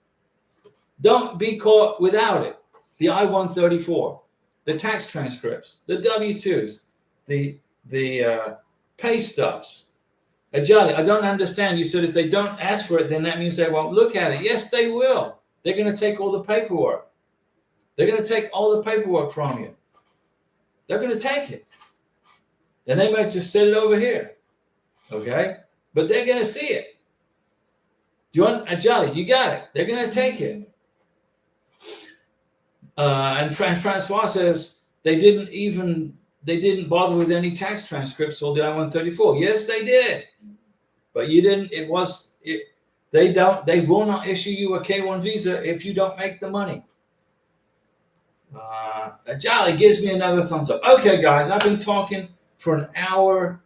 Don't be caught without it. The I-134, the tax transcripts, the W-2s, the pay stubs. Ajali, I don't understand. You said if they don't ask for it, then that means they won't look at it. Yes, they will. They're going to take all the paperwork. They're going to take all the paperwork from you. They're going to take it. And they might just set it over here. Okay? But they're going to see it. Do you want Ajali? You got it. They're going to take it. And Francois says they didn't bother with any tax transcripts or the I-134. Yes, they did. But you didn't. They will not issue you a K1 visa if you don't make the money. Jolly gives me another thumbs up. Okay, guys, I've been talking for an hour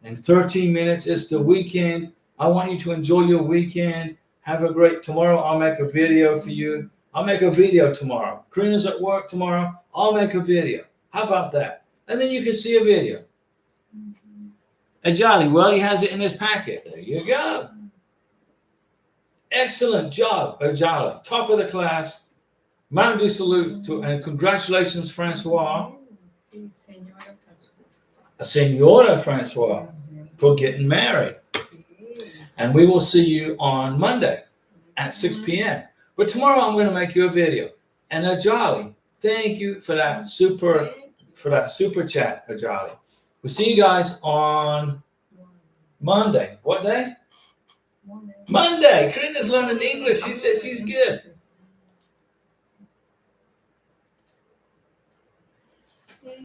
and 13 minutes. It's the weekend. I want you to enjoy your weekend. Have a great tomorrow. I'll make a video for you. I'll make a video tomorrow. Karina's at work tomorrow. I'll make a video. How about that? And then you can see a video. Jolly, well, he has it in his packet. There you go. Excellent job, Jolly. Top of the class. Mountain Dew salute to, and congratulations, Francois. Senora Francois, for getting married. And we will see you on Monday at 6 p.m. But tomorrow I'm going to make you a video. And Ajali, thank you for that super chat, Ajali. We'll see you guys on Monday. What day? Monday. Karina's learning English. She said she's good.